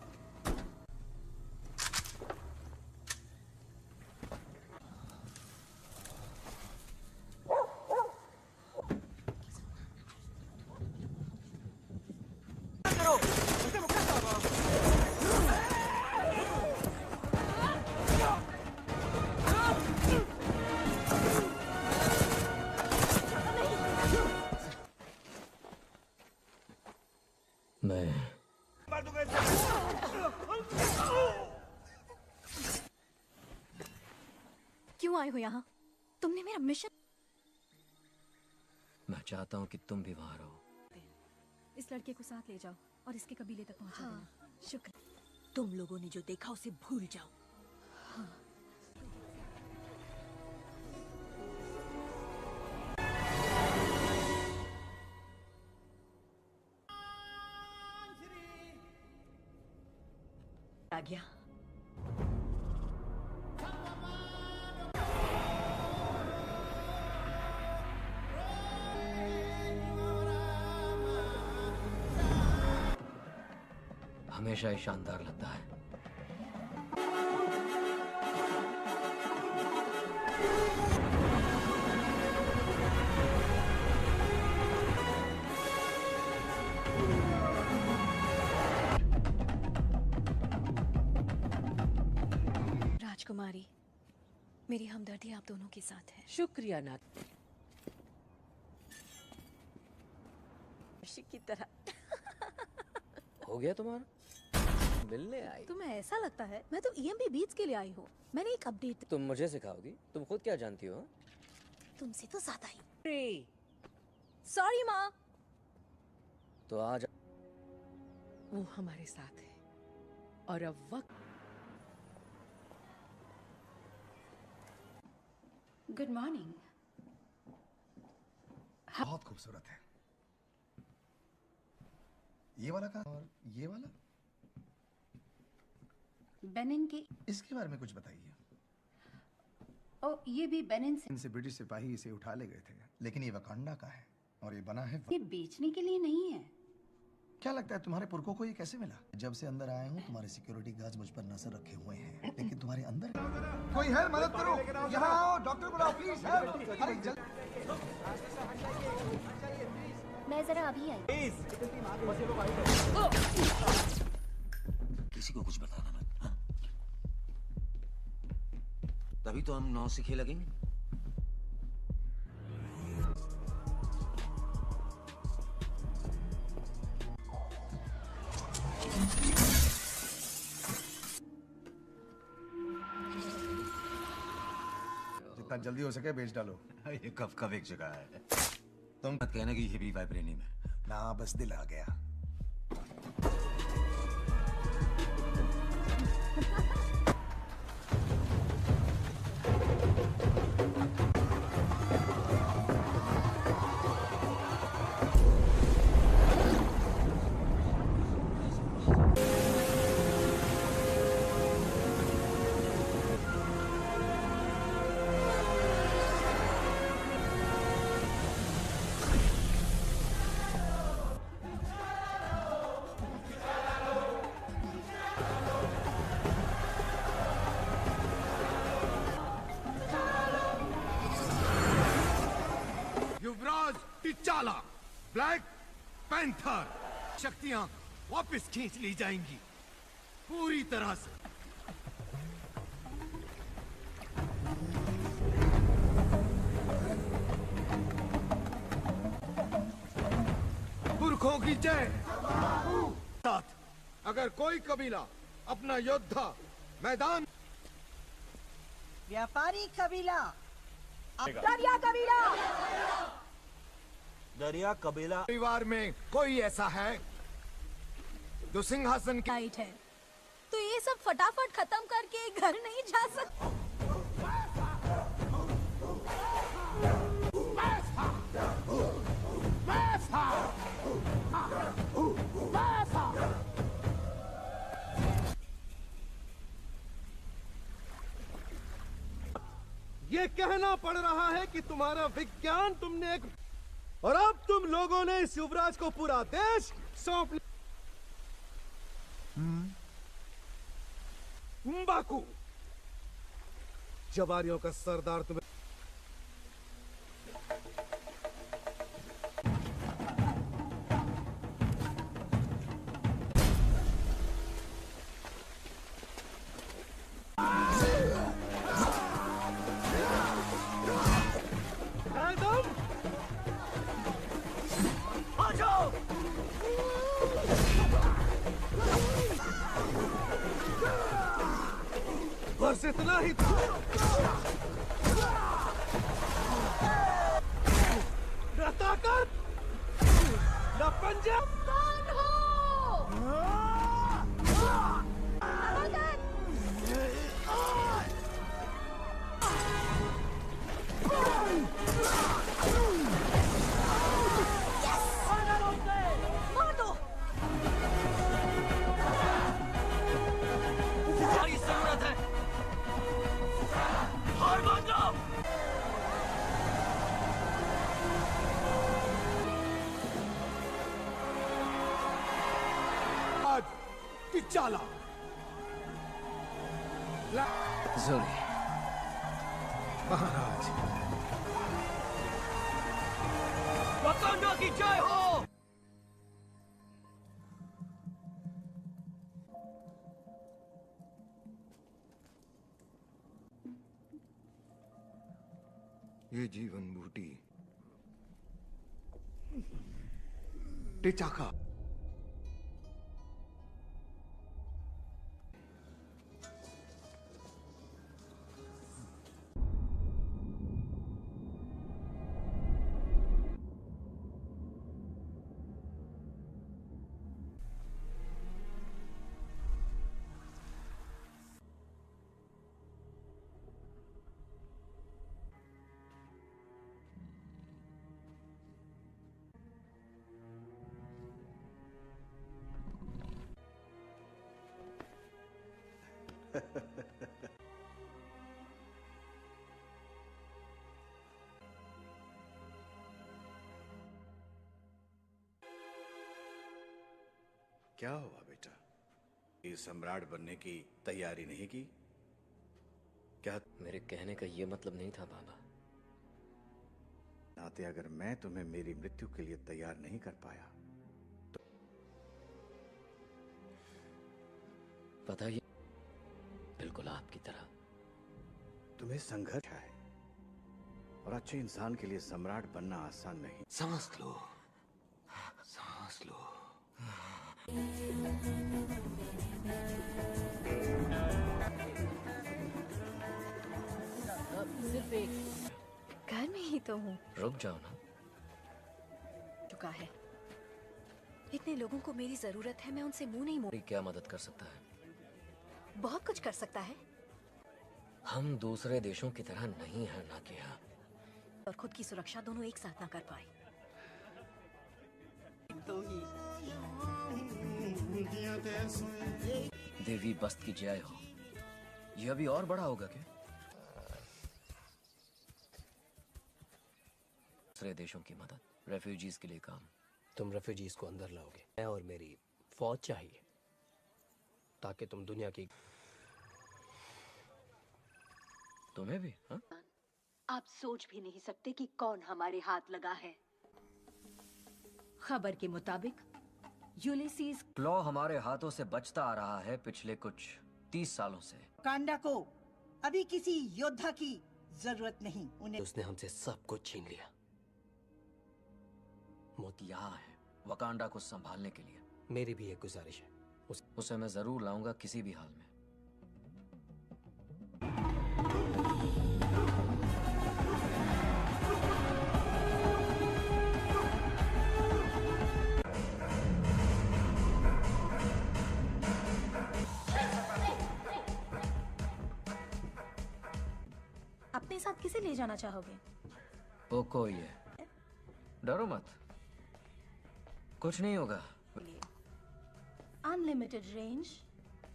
क्यों आए हो यहाँ? तुमने मेरा मिशन। मैं चाहता हूँ कि तुम भी वहां रहो। इस लड़के को साथ ले जाओ और इसके कबीले तक पहुंचा देना। शुक्र। तुम लोगों ने जो देखा उसे भूल जाओ। हाँ। आ गया। हमेशा ही शानदार लगता है। राजकुमारी, मेरी हमदर्दी आप दोनों के साथ है। शुक्रिया नाथ। की तरह हो गया तुम्हारा? मिलने आई? तुम्हें ऐसा लगता है मैं तो EMP बीट्स के लिए आई हूँ। मैंने एक अपडेट। तुम मुझे सिखाओगी? तुम खुद क्या जानती हो? तुमसे तो ज्यादा ही। सॉरी माँ। तो आज वो हमारे साथ है और अब वक्त। Good morning. बहुत खूबसूरत है। ये वाला कहाँ और ये वाला? बेनिन के। इसके बारे में कुछ बताइए। ओ, ये भी बेनिन से। इनसे ब्रिटिश सिपाही इसे उठा ले गए थे, लेकिन ये वकांडा का है और ये बना है। ये बेचने के लिए नहीं है। क्या लगता है तुम्हारे पुरखों को ये कैसे मिला? जब से अंदर आया हूँ तुम्हारे सिक्योरिटी गार्ड्स मुझ पर नजर रखे हुए हैं, लेकिन तुम्हारे अंदर कोई है? मदद करो, यहाँ आओ, डॉक्टर बुलाओ प्लीज। मैं जरा अभी आई। किसी को कुछ बताना मत, हाँ? तभी तो हम नौसिखिए लगेंगे। जितना जल्दी हो सके बेच डालो। ये कब एक जगह है। तुम मत कहना कि ये भी वाइब्रेनियम है। ना बस दिल आ गया। युवराज टिचाला, ब्लैक पैंथर, शक्तियां वापस खींच ली जाएंगी पूरी तरह से। पुरखों की जय। साथ अगर कोई कबीला अपना योद्धा मैदान, व्यापारी कबीला, दरिया कबीला, दरिया कबीला परिवार में कोई ऐसा है जो सिंहासन की राइट है, तो ये सब फटाफट खत्म करके घर नहीं जा सकते। ये कहना पड़ रहा है कि तुम्हारा विज्ञान तुमने एक, और अब तुम लोगों ने इस युवराज को पूरा देश सौंप लिया। बाकू, जवारियों का सरदार तुम्हें बस इतना ही था। न ताकत न पंजा। कौन हो? मार दो। तुम्हारी जरूरत है, हार मान लो। आज टिचाला, जोरी, महाराज, वकांडा की जय हो। ये जीवन बूटी टिचाका क्या हुआ बेटा? ये सम्राट बनने की तैयारी नहीं की क्या? मेरे कहने का ये मतलब नहीं था बाबा। नाते अगर मैं तुम्हें मेरी मृत्यु के लिए तैयार नहीं कर पाया तो पता ही, बिल्कुल आपकी तरह। तुम्हें संघर्ष है और अच्छे इंसान के लिए सम्राट बनना आसान नहीं। सांस लो, सांस लो। सिर्फ एक घर में ही तो हूँ। रुक जाओ ना, चुका है। इतने लोगों को मेरी जरूरत है, मैं उनसे मुंह नहीं मोड़। क्या मदद कर सकता है? बहुत कुछ कर सकता है। हम दूसरे देशों की तरह नहीं है नाकिया। और खुद की सुरक्षा दोनों एक साथ ना कर पाए। देवी बस्त की जय हो। ये अभी और बड़ा होगा क्या? दूसरे देशों की मदद, रेफ्यूजीज के लिए काम। तुम रेफ्यूजीज को अंदर लाओगे, मैं और मेरी फौज चाहिए ताकि तुम दुनिया की। तुम्हें भी? हाँ? आप सोच भी नहीं सकते कि कौन हमारे हाथ लगा है। खबर के मुताबिक यूलिसीज क्लॉ हमारे हाथों से बचता आ रहा है पिछले कुछ 30 सालों से। वकांडा को अभी किसी योद्धा की जरूरत नहीं। उन्हें उसने हमसे सब कुछ छीन लिया। यहाँ है वकांडा को संभालने के लिए। मेरी भी एक गुजारिश है, उसे मैं जरूर लाऊंगा किसी भी हाल में। अपने साथ किसे ले जाना चाहोगे? वो कोई है, डरो मत, कुछ नहीं होगा। अनलिमिटेड रेंज,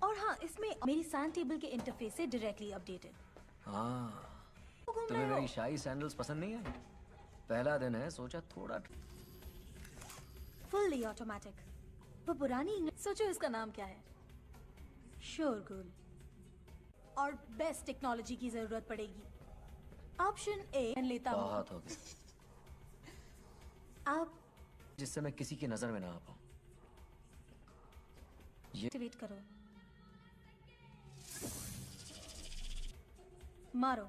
और हाँ, इसमें मेरी सैंड टेबल के इंटरफेस से डायरेक्टली अपडेटेड। हाँ, तुम्हें मेरी शाही सैंडल्स पसंद नहीं आई? पहला दिन है, सोचा थोड़ा। Fully automatic. वो पुरानी, सोचो इसका नाम क्या है? शोरगुल। और बेस्ट टेक्नोलॉजी की जरूरत पड़ेगी। ऑप्शन ए लेता हूँ। बहुत हो गया। आप जिससे मैं किसी की नजर में ना आ पाऊं। ये एक्टिवेट करो। मारो।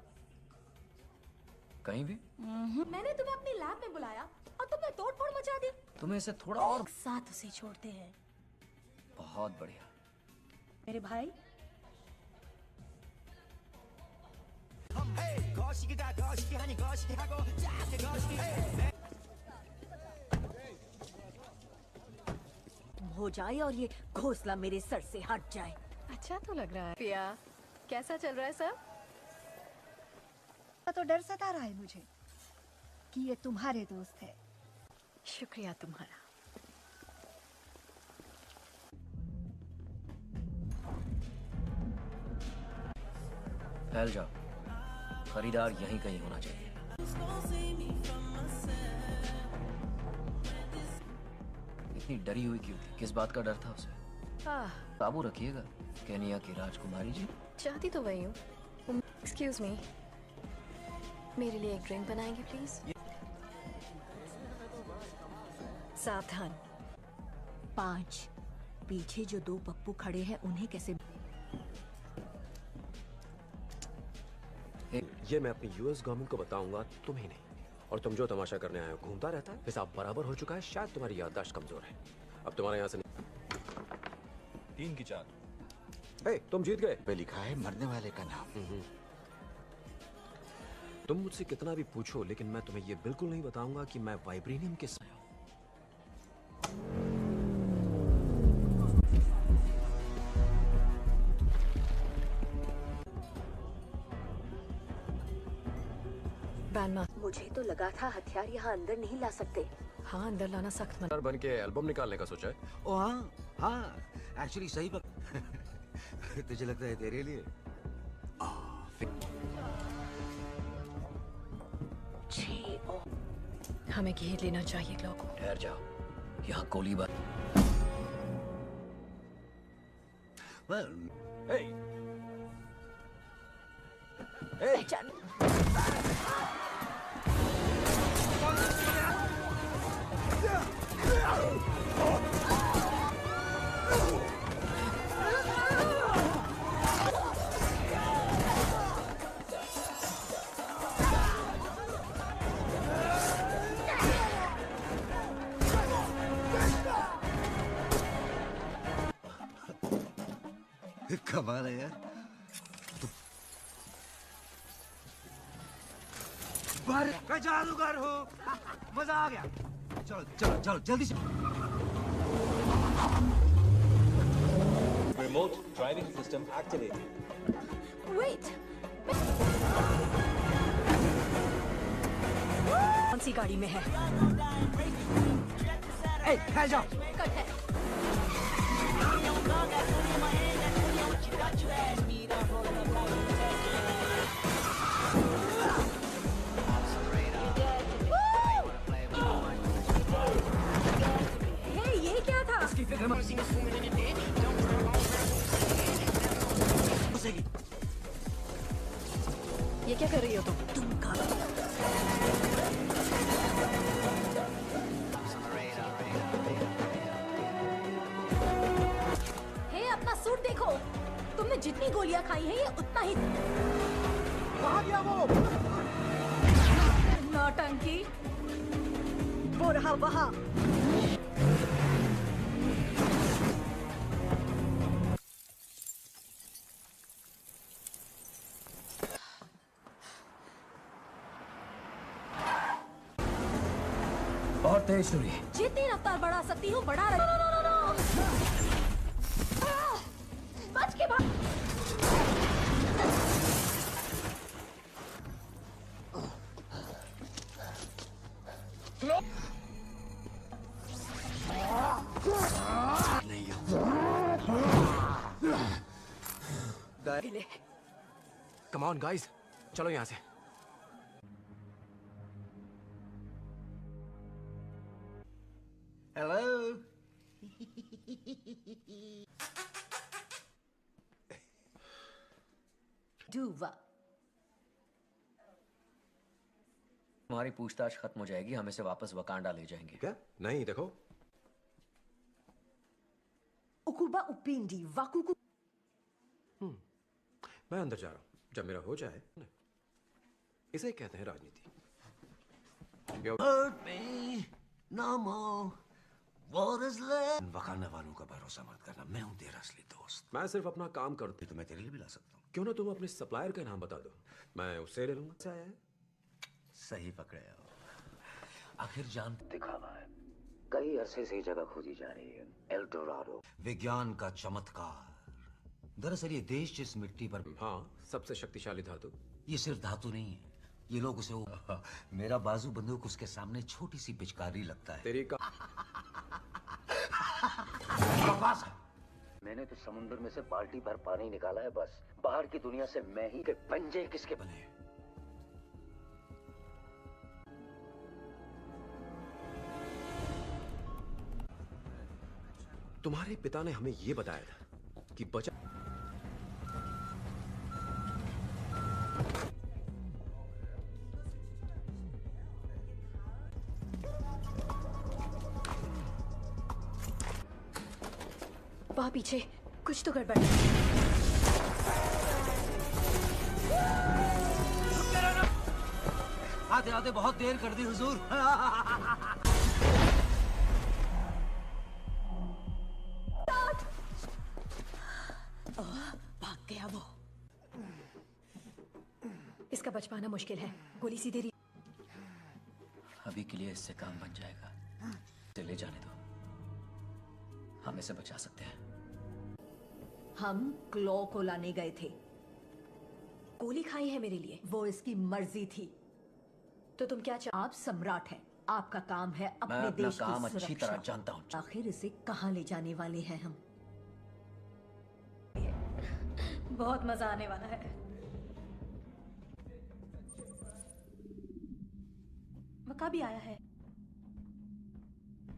कहीं भी? मैंने तुम्हें अपनी लैब में बुलाया और तुमने तोड़फोड़ मचा दी। तुम्हें इसे थोड़ा और साथ उसे छोड़ते हैं। बहुत बढ़िया। मेरे भाई, हो जाए और ये घोंसला मेरे सर से हट जाए। अच्छा तो लग रहा है। पिया, कैसा चल रहा है सब? तो डर सता रहा है मुझे कि ये तुम्हारे दोस्त है। शुक्रिया तुम्हारा। फैल जाओ, खरीदार यहीं कहीं होना चाहिए। इतनी डरी हुई क्यों थी? किस बात का डर था उसे? काबू रखिएगा, केनिया की राजकुमारी जी। चाहती तो वही हूँ। एक्सक्यूज मी, मेरे लिए एक ड्रिंक बनाएंगे प्लीज? सावधान। 5 पीछे जो 2 पप्पू खड़े हैं उन्हें कैसे? ये मैं अपनी यूएस गवर्नमेंट को बताऊंगा, तुम्हें नहीं। और तुम जो तमाशा करने आए हो घूमता रहता है, हिसाब बराबर हो चुका है। शायद तुम्हारी याददाश्त कमजोर है। अब तुम्हारे यहाँ से 3 की 4। हे, तुम जीत गए। पे लिखा है मरने वाले का नाम। तुम मुझसे कितना भी पूछो, लेकिन मैं तुम्हें ये बिल्कुल नहीं बताऊंगा कि मैं वाइब्रेनियम के साथ। मुझे तो लगा था हथियार यहाँ अंदर नहीं ला सकते। हाँ, अंदर लाना सख्त मना। बन के एल्बम निकालने का सोचा है? ओ हाँ, एक्चुअली सही बात। तुझे लगता है तेरे लिए? हमें घेर लेना चाहिए क्लॉ को। ठहर जाओ, यहाँ गोलीबार। Hey. कमाल है यार। मैं जादूगर हूँ। मजा आ गया। चलो चलो चलो जल्दी से। Remote driving system activated. Wait. कौन सी गाड़ी में है? ए, खैर जाओ। कट है। हे, ये क्या था? इसकी फिक्र मत। घुसेगी। ये क्या कर रही हो तुम? हे, अपना सूट देखो। तुमने जितनी गोलियां खाई हैं ये उतना ही। कहाँ गया वो? नौटंकी। वो रहा वहाँ। बहुत तेज छुरी। जितनी रफ्तार बढ़ा सकती हूँ बढ़ा रही। बच के भाग। कम ऑन गाइस, चलो यहाँ से। हेलो। डूवा। हमारी पूछताछ खत्म हो जाएगी, हम इसे वापस वकांडा ले जाएंगे। क्या? नहीं, देखो। उकुबा उपिंडी वाकुकु। मैं अंदर जा रहा हूँ। जब मेरा हो जाए, इसे कहते हैं राजनीति। Hurt me no more. What is left? Wakanda वालों का भरोसा मत करना, मैं हूँ तेरा असली दोस्त। मैं सिर्फ अपना काम करता तो मैं तेरे लिए भी ला सकता हूँ। क्यों ना तुम अपने सप्लायर का नाम बता दो, मैं उससे ले लूंगा। से आया है? सही पकड़े हो। आखिर जान दिखावा है। कई अरसे से जगह खोजी जा रही है, एल डोराडो, विज्ञान का चमत्कार। दरअसल ये देश जिस मिट्टी पर, हाँ, सबसे शक्तिशाली धातु। ये सिर्फ धातु नहीं है, ये लोग उसे मेरा बाजू बंदूक उसके सामने छोटी सी पिचकारी लगता है। तेरी का मैंने तो समुद्र में से बाल्टी भर पानी निकाला है, बस बाहर की दुनिया से मैं ही के पंजे किसके बने। तुम्हारे पिता ने हमें यह बताया था कि बचा वहां पीछे कुछ तो गड़बड़ है। आते आते बहुत देर कर दी हुजूर। भाग गया वो। इसका बच पाना मुश्किल है। गोली सीधे रही। अभी के लिए इससे काम बन जाएगा। इसे ले जाने दो, हम इसे बचा सकते हैं। हम क्लॉ को लाने गए थे। गोली खाई है मेरे लिए। वो इसकी मर्जी थी। तो तुम क्या आप सम्राट हैं, आपका काम है अपने मैं अपना देश काम की अच्छी तरह जानता हूँ। आखिर इसे कहाँ ले जाने वाले हैं हम? बहुत मजा आने वाला है। मक्का भी आया है।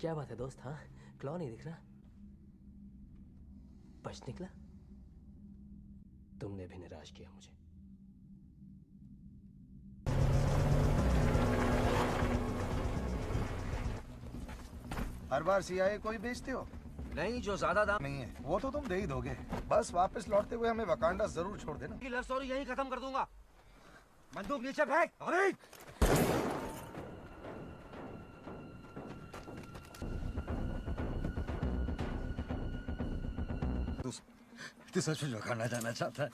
क्या बात है दोस्त? हाँ, क्लॉ नहीं दिख रहा। बच निकला। तुमने भी निराश किया मुझे। हर बार CIA को ही बेचते हो? नहीं, जो ज्यादा दाम नहीं है वो तो तुम दे ही दोगे। बस वापस लौटते हुए हमें वकांडा जरूर छोड़ देना। की लव स्टोरी यही खत्म कर दूंगा। बंदूक नीचे फेंक। अरे तू सच में वकांडा जाना चाहता है?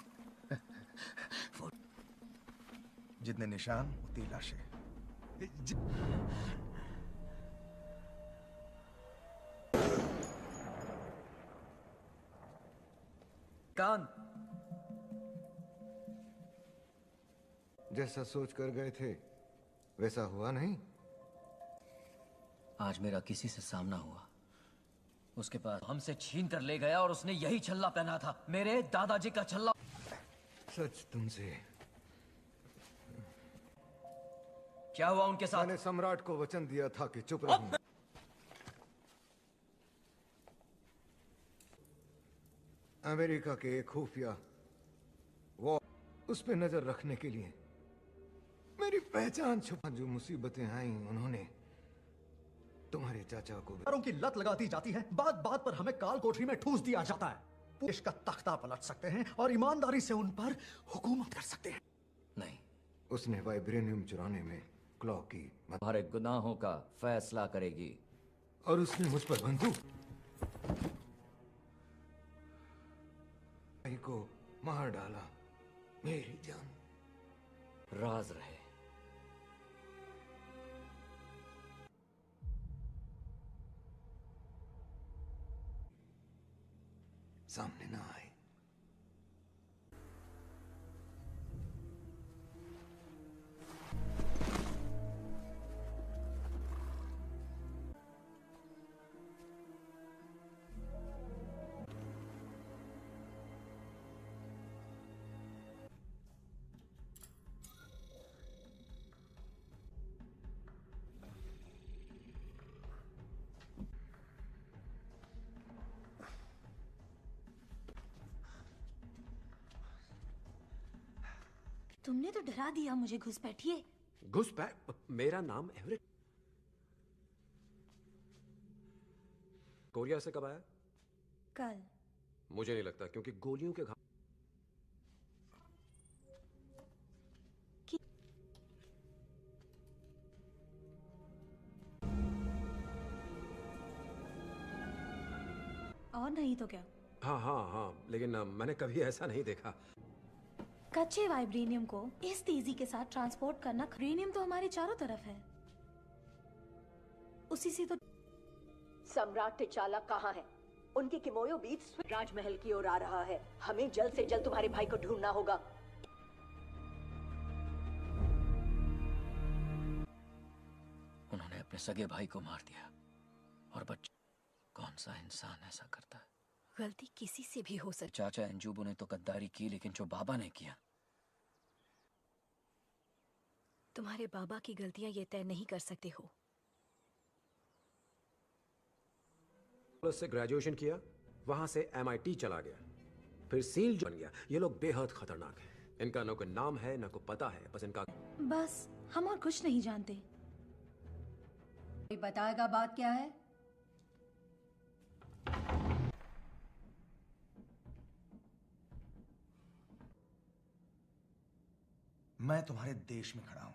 जितने निशान उतनी लाशें। कान जैसा सोच कर गए थे वैसा हुआ नहीं। आज मेरा किसी से सामना हुआ, उसके पास हमसे छीन कर ले गया और उसने यही छल्ला पहना था, मेरे दादाजी का छल्ला। सच तुमसे क्या हुआ उनके साथ? मैंने सम्राट को वचन दिया था कि चुप रहूंगा। अमेरिका के एक खुफिया वो उस पे नजर रखने के लिए मेरी पहचान छुपा। जो मुसीबतें आई उन्होंने तुम्हारे चाचा को की लत लगाती जाती है, बात बात पर हमें काल कोठरी में ठूस दिया जाता है। देश का तख्ता पलट सकते हैं और ईमानदारी से उन पर हुकूमत कर सकते हैं। नहीं, उसने वाइब्रेनियम चुराने में क्लॉ की तुम्हारे गुनाहों का फैसला करेगी। और उसने मुझ पर बंदूक भाई को मार डाला। मेरी जान राज रहे। सामने ना आए। तुमने तो डरा दिया मुझे। घुसपैठिए। घुसपैठ? मेरा नाम एवरेट। कोरिया से कब आया? कल। मुझे नहीं लगता, क्योंकि गोलियों के घाव और नहीं तो क्या? हाँ, लेकिन मैंने कभी ऐसा नहीं देखा। कच्चे वाइब्रेनियम को इस तेजी के साथ ट्रांसपोर्ट करना। वाइब्रेनियम तो हमारे चारों तरफ है, उसी से तो। सम्राट टिचाला कहाँ है? उनके किमोयो बीच राजमहल की ओर आ रहा है। हमें जल्द से जल्द तुम्हारे भाई को ढूंढना होगा। उन्होंने अपने सगे भाई को मार दिया और बच्चे। कौन सा इंसान ऐसा करता है? गलती किसी से भी हो सकती। चाचा एंजुबू ने तो गद्दारी की, लेकिन जो बाबा ने किया। तुम्हारे बाबा की गलतियां ये तय नहीं कर सकते हो। से ग्रेजुएशन किया, वहां से MIT चला गया, फिर सील बन गया। ये लोग बेहद खतरनाक हैं। इनका न कोई नाम है न कोई पता है, बस इनका। बस हम और कुछ नहीं जानते। बताएगा बात क्या है? मैं तुम्हारे देश में खड़ा हूं।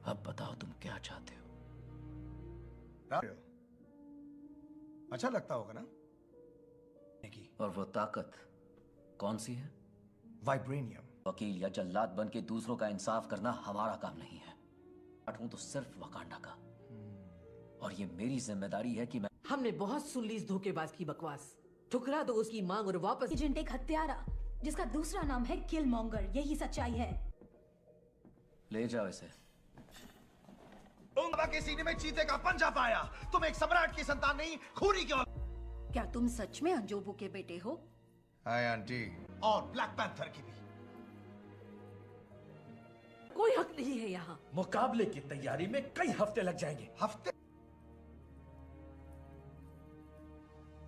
अब बताओ तुम क्या चाहते हो? अच्छा लगता होगा ना? और वो ताकत कौन सी है? वाइब्रेनियम। वकील या जल्लाद बन के दूसरों का इंसाफ करना हमारा काम नहीं है। हूं तो सिर्फ वकांडा का, और ये मेरी जिम्मेदारी है कि मैं। हमने बहुत सुन ली इस धोखेबाज की बकवास। ठुकरा दो उसकी मांग और वापस। एजेंट एक हत्यारा जिसका दूसरा नाम है किलमॉन्गर, यही सच्चाई है। ले जाओ इसे। बाबा के सीने में चीते का पंजा पाया। तुम एक सम्राट की संतान नहीं, खूनी की औलाद। क्या तुम सच में अंजोबू के बेटे हो? Hi aunty. और ब्लैक पैंथर की भी। कोई हक नहीं है यहाँ। मुकाबले की तैयारी में कई हफ्ते लग जाएंगे। हफ्ते?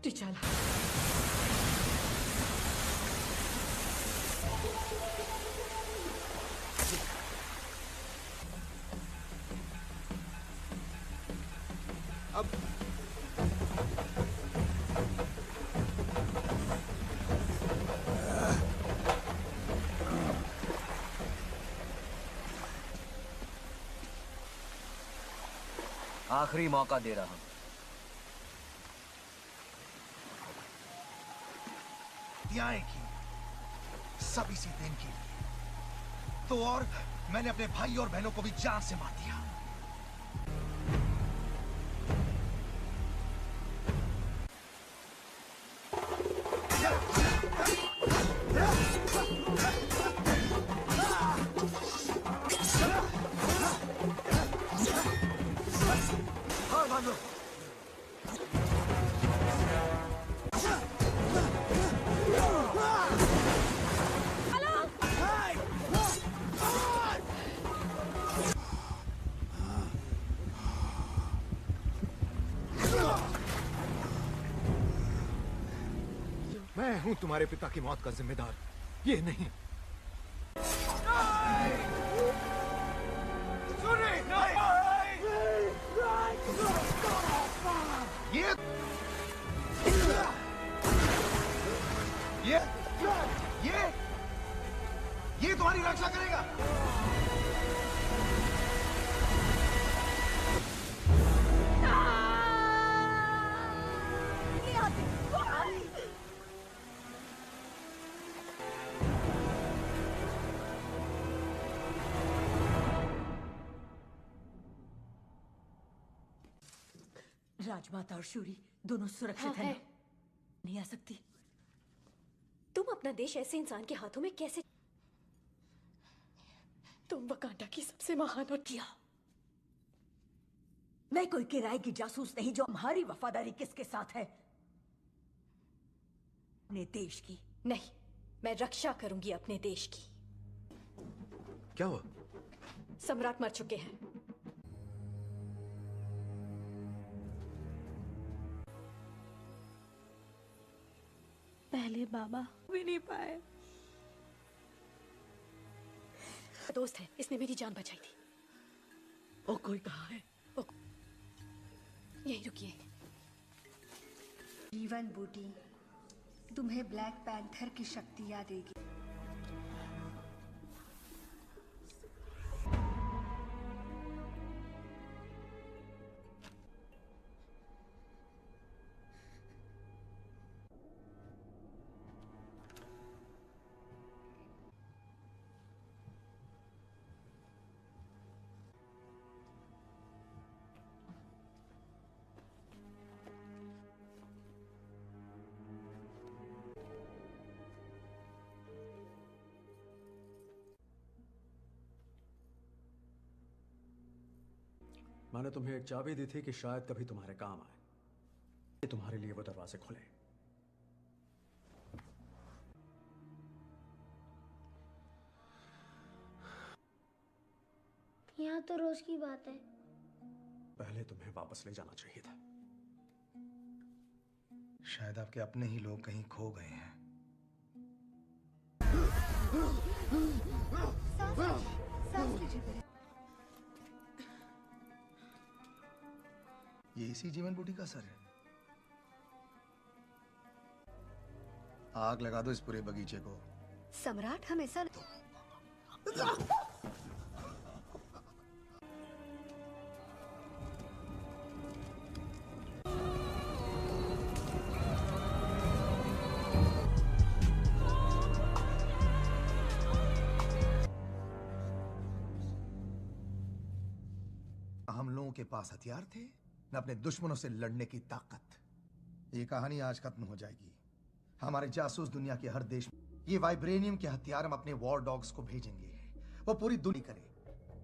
टिचाला। अब आखिरी मौका दे रहा हूं। की सब इसी दिन के लिए। तो और मैंने अपने भाई और बहनों को भी जान से मार दिया। मैं हूं तुम्हारे पिता की मौत का जिम्मेदार, ये नहीं। ये तुम्हारी रक्षा करेगा। राजमाता और शूरी दोनों सुरक्षित हैं। नहीं आ सकती। तुम अपना देश ऐसे इंसान के हाथों में कैसे? तुम वकांडा की सबसे महान और किया। मैं कोई किराए की जासूस नहीं जो हमारी वफादारी किसके साथ है? अपने देश की। नहीं, मैं रक्षा करूंगी अपने देश की। क्या हुआ? सम्राट मर चुके हैं। पहले बाबा भी नहीं पाए। दोस्त है, इसने मेरी जान बचाई थी। वो कोई कहाँ है? यहीं रुकिए। जीवन बूटी तुम्हें ब्लैक पैंथर की शक्तियां देगी। मैंने तुम्हें एक चाबी दी थी कि शायद कभी तुम्हारे काम आए। तुम्हारे लिए वो दरवाजे खुले। यहाँ तो रोज की बात है। पहले तुम्हें वापस ले जाना चाहिए था। शायद आपके अपने ही लोग कहीं खो गए हैं। सांस लीजिए। ये इसी जीवन बूटी का असर है। आग लगा दो इस पूरे बगीचे को। सम्राट हमेशा हम लोगों के पास हथियार थे न अपने दुश्मनों से लड़ने की ताकत। ये कहानी आज खत्म हो जाएगी। हमारे जासूस दुनिया के हर देश में ये वाइब्रेनियम के हथियार हम अपने वॉर डॉग्स को भेजेंगे। वो पूरी दुनिया करे।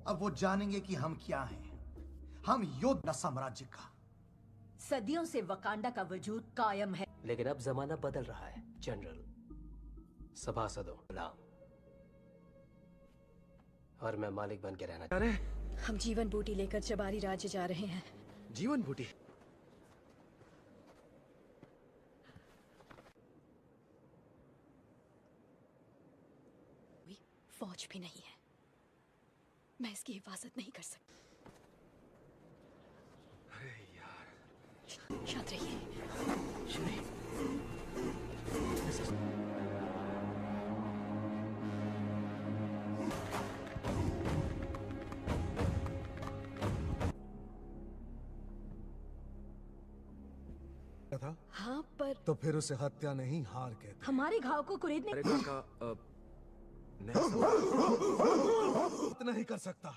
अब वो जानेंगे कि हम क्या हैं। हम योद्धा साम्राज्य का। सदियों से वकांडा का वजूद कायम है। लेकिन अब जमाना बदल रहा है जनरल। सभासदों गुलाम और मैं मालिक बन के रहना। अरे हम जीवन बूटी लेकर जबारी राज्य जा रहे हैं। जीवन बूटी? फौज भी नहीं है। मैं इसकी हिफाजत नहीं कर सकती। अरे यार। शांत रहिए। था? हाँ पर तो फिर उसे हत्या नहीं हार कहते। हमारे घाव को कुरेदने इतना ही कर सकता।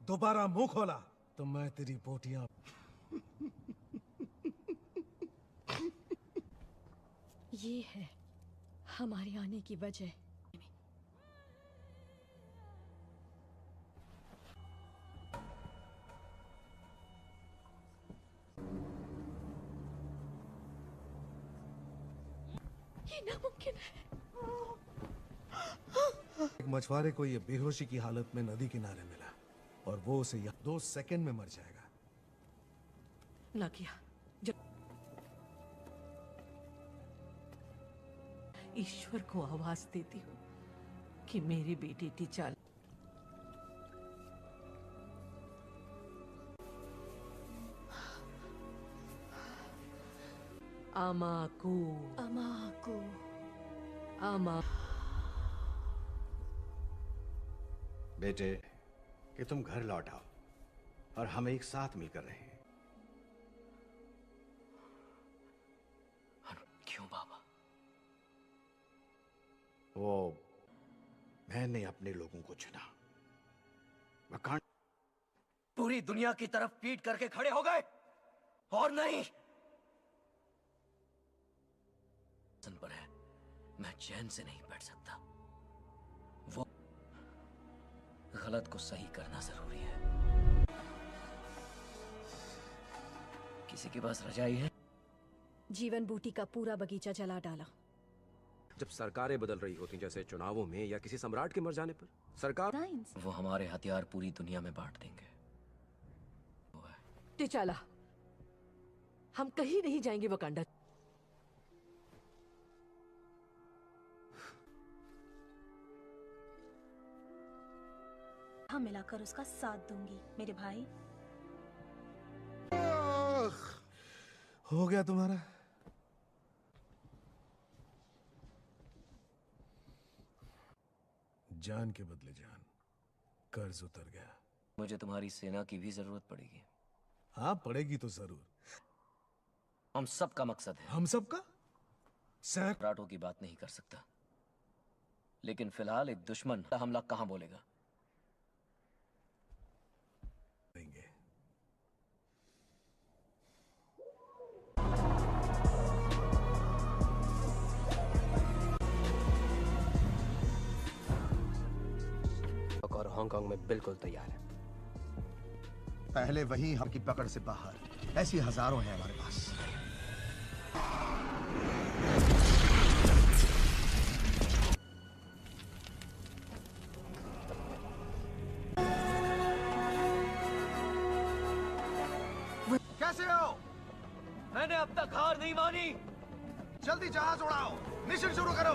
दोबारा मुंह खोला तो मैं तेरी बोटियां। ये है हमारे आने की वजह। ये नामुमकिन है। एक मछुआरे को ये बेहोशी की हालत में नदी किनारे मिला और वो उसे 2 सेकंड में मर जाएगा। ना किया। ईश्वर को आवाज देती हूँ कि मेरी बेटी टिचाला अमाकू अमाकू अमा बेटे कि तुम घर लौट आओ और हम एक साथ मिलकर रहें। क्यों बाबा? वो मैंने अपने लोगों को चुना। वकांड पूरी दुनिया की तरफ पीट करके खड़े हो गए और नहीं पर है, मैं चैन से नहीं बैठ सकता। वो गलत को सही करना जरूरी है। किसी के पास रजाई है? जीवन बूटी का पूरा बगीचा जला डाला। जब सरकारें बदल रही होती जैसे चुनावों में या किसी सम्राट के मर जाने पर सरकार वो हमारे हथियार पूरी दुनिया में बांट देंगे। टिचाला, हम कहीं नहीं जाएंगे वकांडा। हाँ, मिलाकर उसका साथ दूंगी मेरे भाई। हो गया तुम्हारा? जान के बदले जान, कर्ज उतर गया। मुझे तुम्हारी सेना की भी जरूरत पड़ेगी। हाँ, पड़ेगी तो जरूर। हम सब का मकसद है। हम सब का? सम्राटों की बात नहीं कर सकता, लेकिन फिलहाल एक दुश्मन हमला कहां बोलेगा? और हांगकांग में बिल्कुल तैयार है। पहले वही हम की पकड़ से बाहर। ऐसी हजारों हैं हमारे पास। कैसे हो? मैंने अब तक हार नहीं मानी। जल्दी जहाज उड़ाओ, मिशन शुरू करो।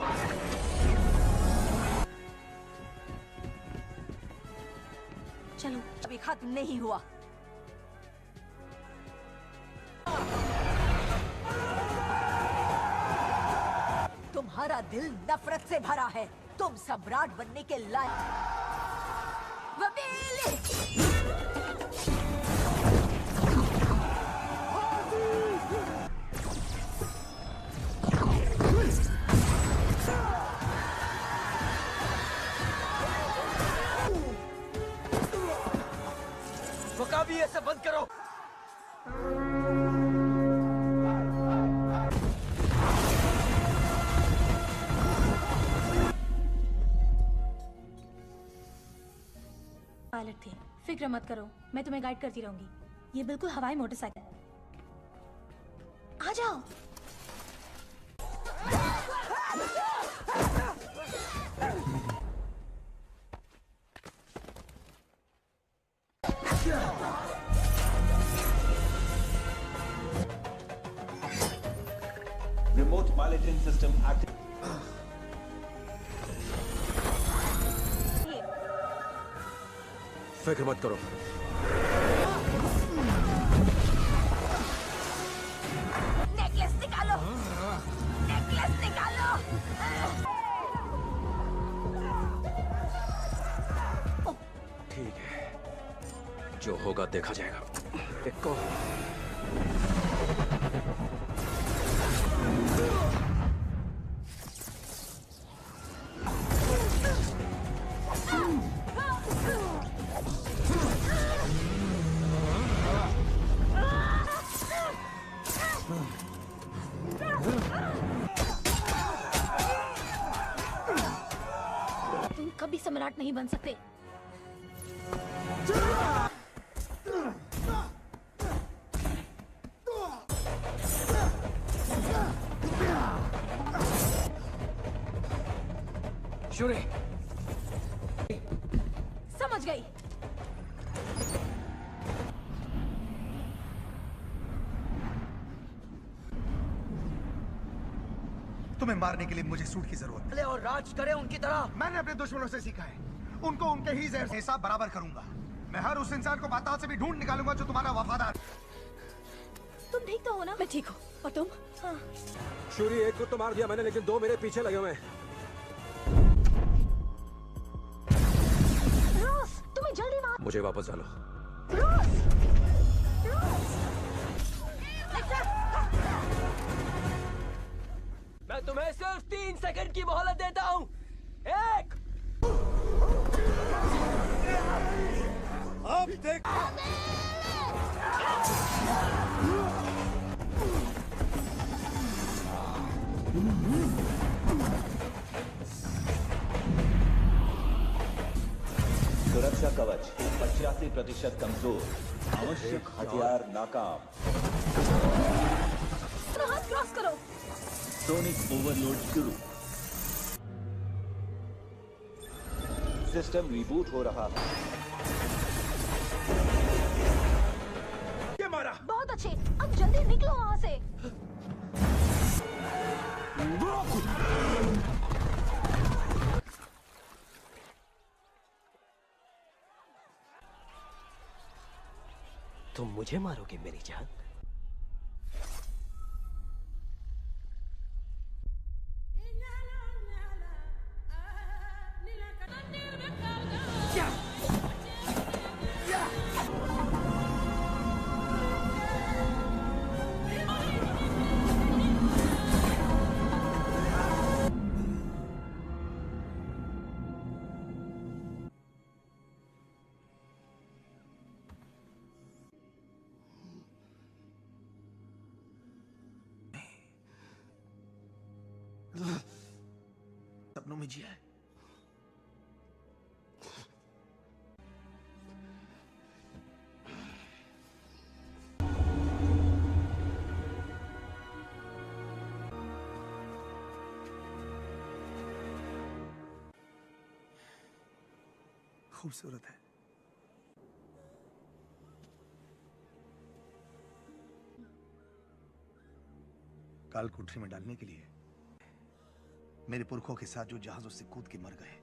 चलो, अभी खत्म नहीं हुआ। तुम्हारा दिल नफरत से भरा है। तुम सम्राट बनने के लायक। वकाबी, ऐसे बंद करो। पायलट थे, फिक्र मत करो, मैं तुम्हें गाइड करती रहूंगी। ये बिल्कुल हवाई मोटरसाइकिल। आ जाओ। Remote piloting system active. फिक्र मत करो। नेकलेस निकालो। नेकलेस निकालो। ठीक है, जो होगा देखा जाएगा। देखो। तुम कभी सम्राट नहीं बन सकते। शुरू। समझ गई। तुम्हें मारने के लिए मुझे सूट की जरूरत है। और राज करे उनकी तरह। मैंने अपने दुश्मनों से सीखा है, उनको उनके ही जहर से हिसाब बराबर करूंगा। मैं हर उस इंसान को पाताल से भी ढूंढ निकालूंगा जो तुम्हारा वफादार। तुम ठीक तो हो ना? मैं ठीक हूँ। और तुम? हाँ। शूरी, एक को तो मार दिया मैंने, लेकिन 2 मेरे पीछे लगे हुए हैं। रोज, तुम्हें जल्दी वहाँ। मुझे वापस डालो। रोज, मैं तुम्हें सिर्फ 3 सेकंड की मोहलत देता हूँ। 1। अब देख। सुरक्षा कवच 85% कमजोर, आवश्यक हथियार नाकाम। हाथ क्रॉस करो। सोनिक ओवरलोड शुरू। सिस्टम रिबूट हो रहा है। ये मारा। बहुत अच्छे, अब जल्दी निकलो वहाँ से। तुम मुझे मारोगे मेरी जान? सपनों में जिया है। खूबसूरत है। काल कोठरी में डालने के लिए मेरे पुरखों के साथ जो जहाजों से कूद के मर गए।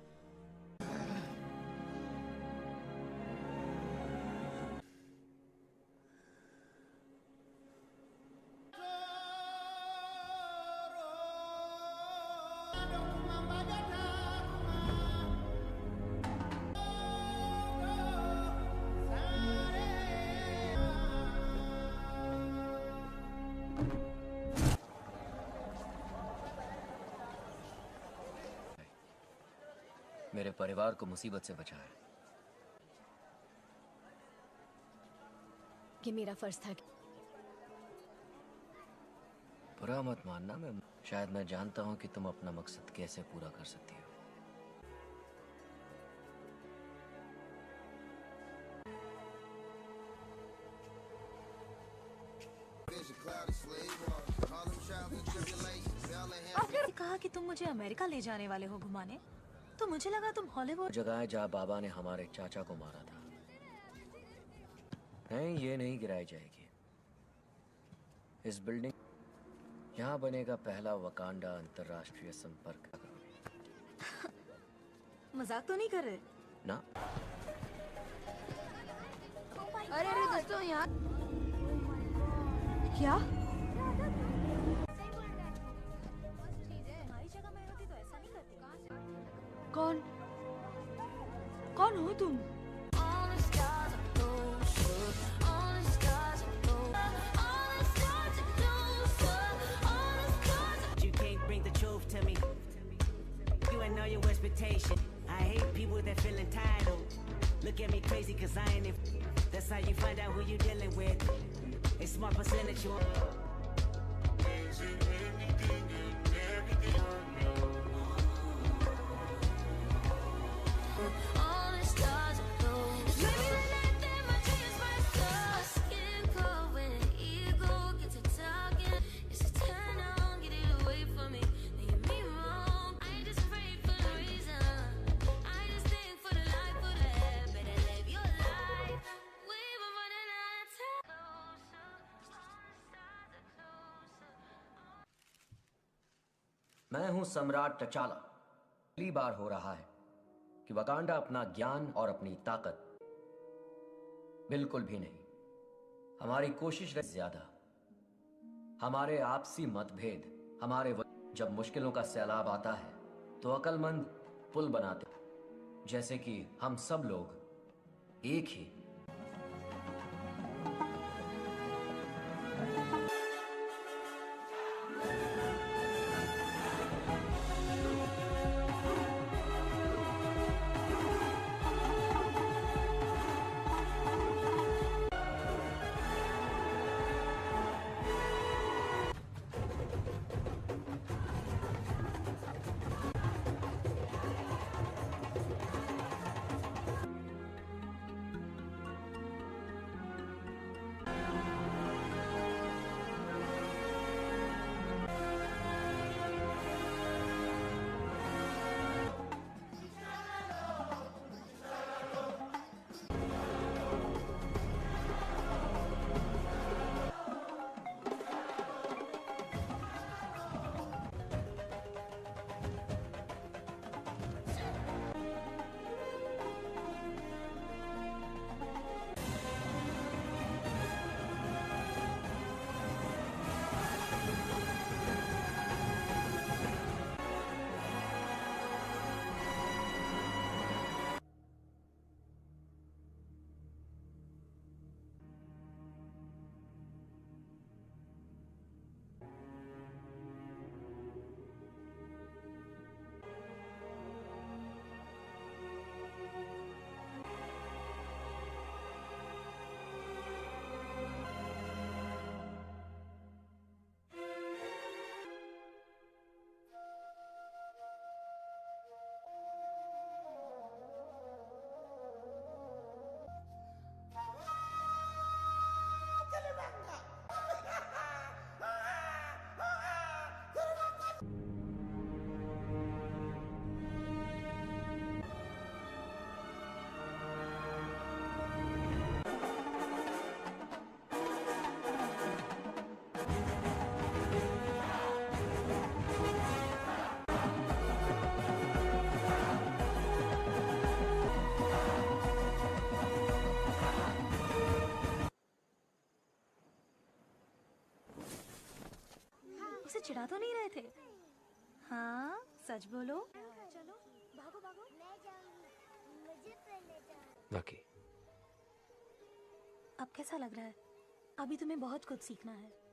मेरे परिवार को मुसीबत से बचाया। ये मेरा फर्ज था। बुरा मत मानना, शायद मैं जानता हूं कि तुम अपना मकसद कैसे पूरा कर सकती हो। आपने कहा कि तुम मुझे अमेरिका ले जाने वाले हो घुमाने, तो मुझे लगा तुम हॉलीवुड। जगह है जहाँ बाबा ने हमारे चाचा को मारा था। नहीं, ये नहीं गिराई जाएगी। इस बिल्डिंग यहाँ बनेगा पहला वकांडा अंतरराष्ट्रीय संपर्क। मजाक तो नहीं कर रहे ना? अरे दोस्तों, यहाँ क्या? कौन कौन हो तुम? You can't bring the truth to me. You ain't know your expectation. I hate people that feel entitled. Look at me crazy cause I ain't that's how you find out who you dealing with. A small percentage you मैं हूं सम्राट टचाला। पहली बार हो रहा है कि Wakanda अपना ज्ञान और अपनी ताकत बिल्कुल भी नहीं। हमारी कोशिश रहे ज्यादा, हमारे आपसी मतभेद, जब मुश्किलों का सैलाब आता है तो अक्लमंद पुल बनाते, जैसे कि हम सब लोग एक ही। उसे चिढ़ा तो नहीं रहे थे? हाँ, सच बोलो। चलो, भागो भागो। वाकई। अब कैसा लग रहा है? अभी तुम्हें बहुत कुछ सीखना है।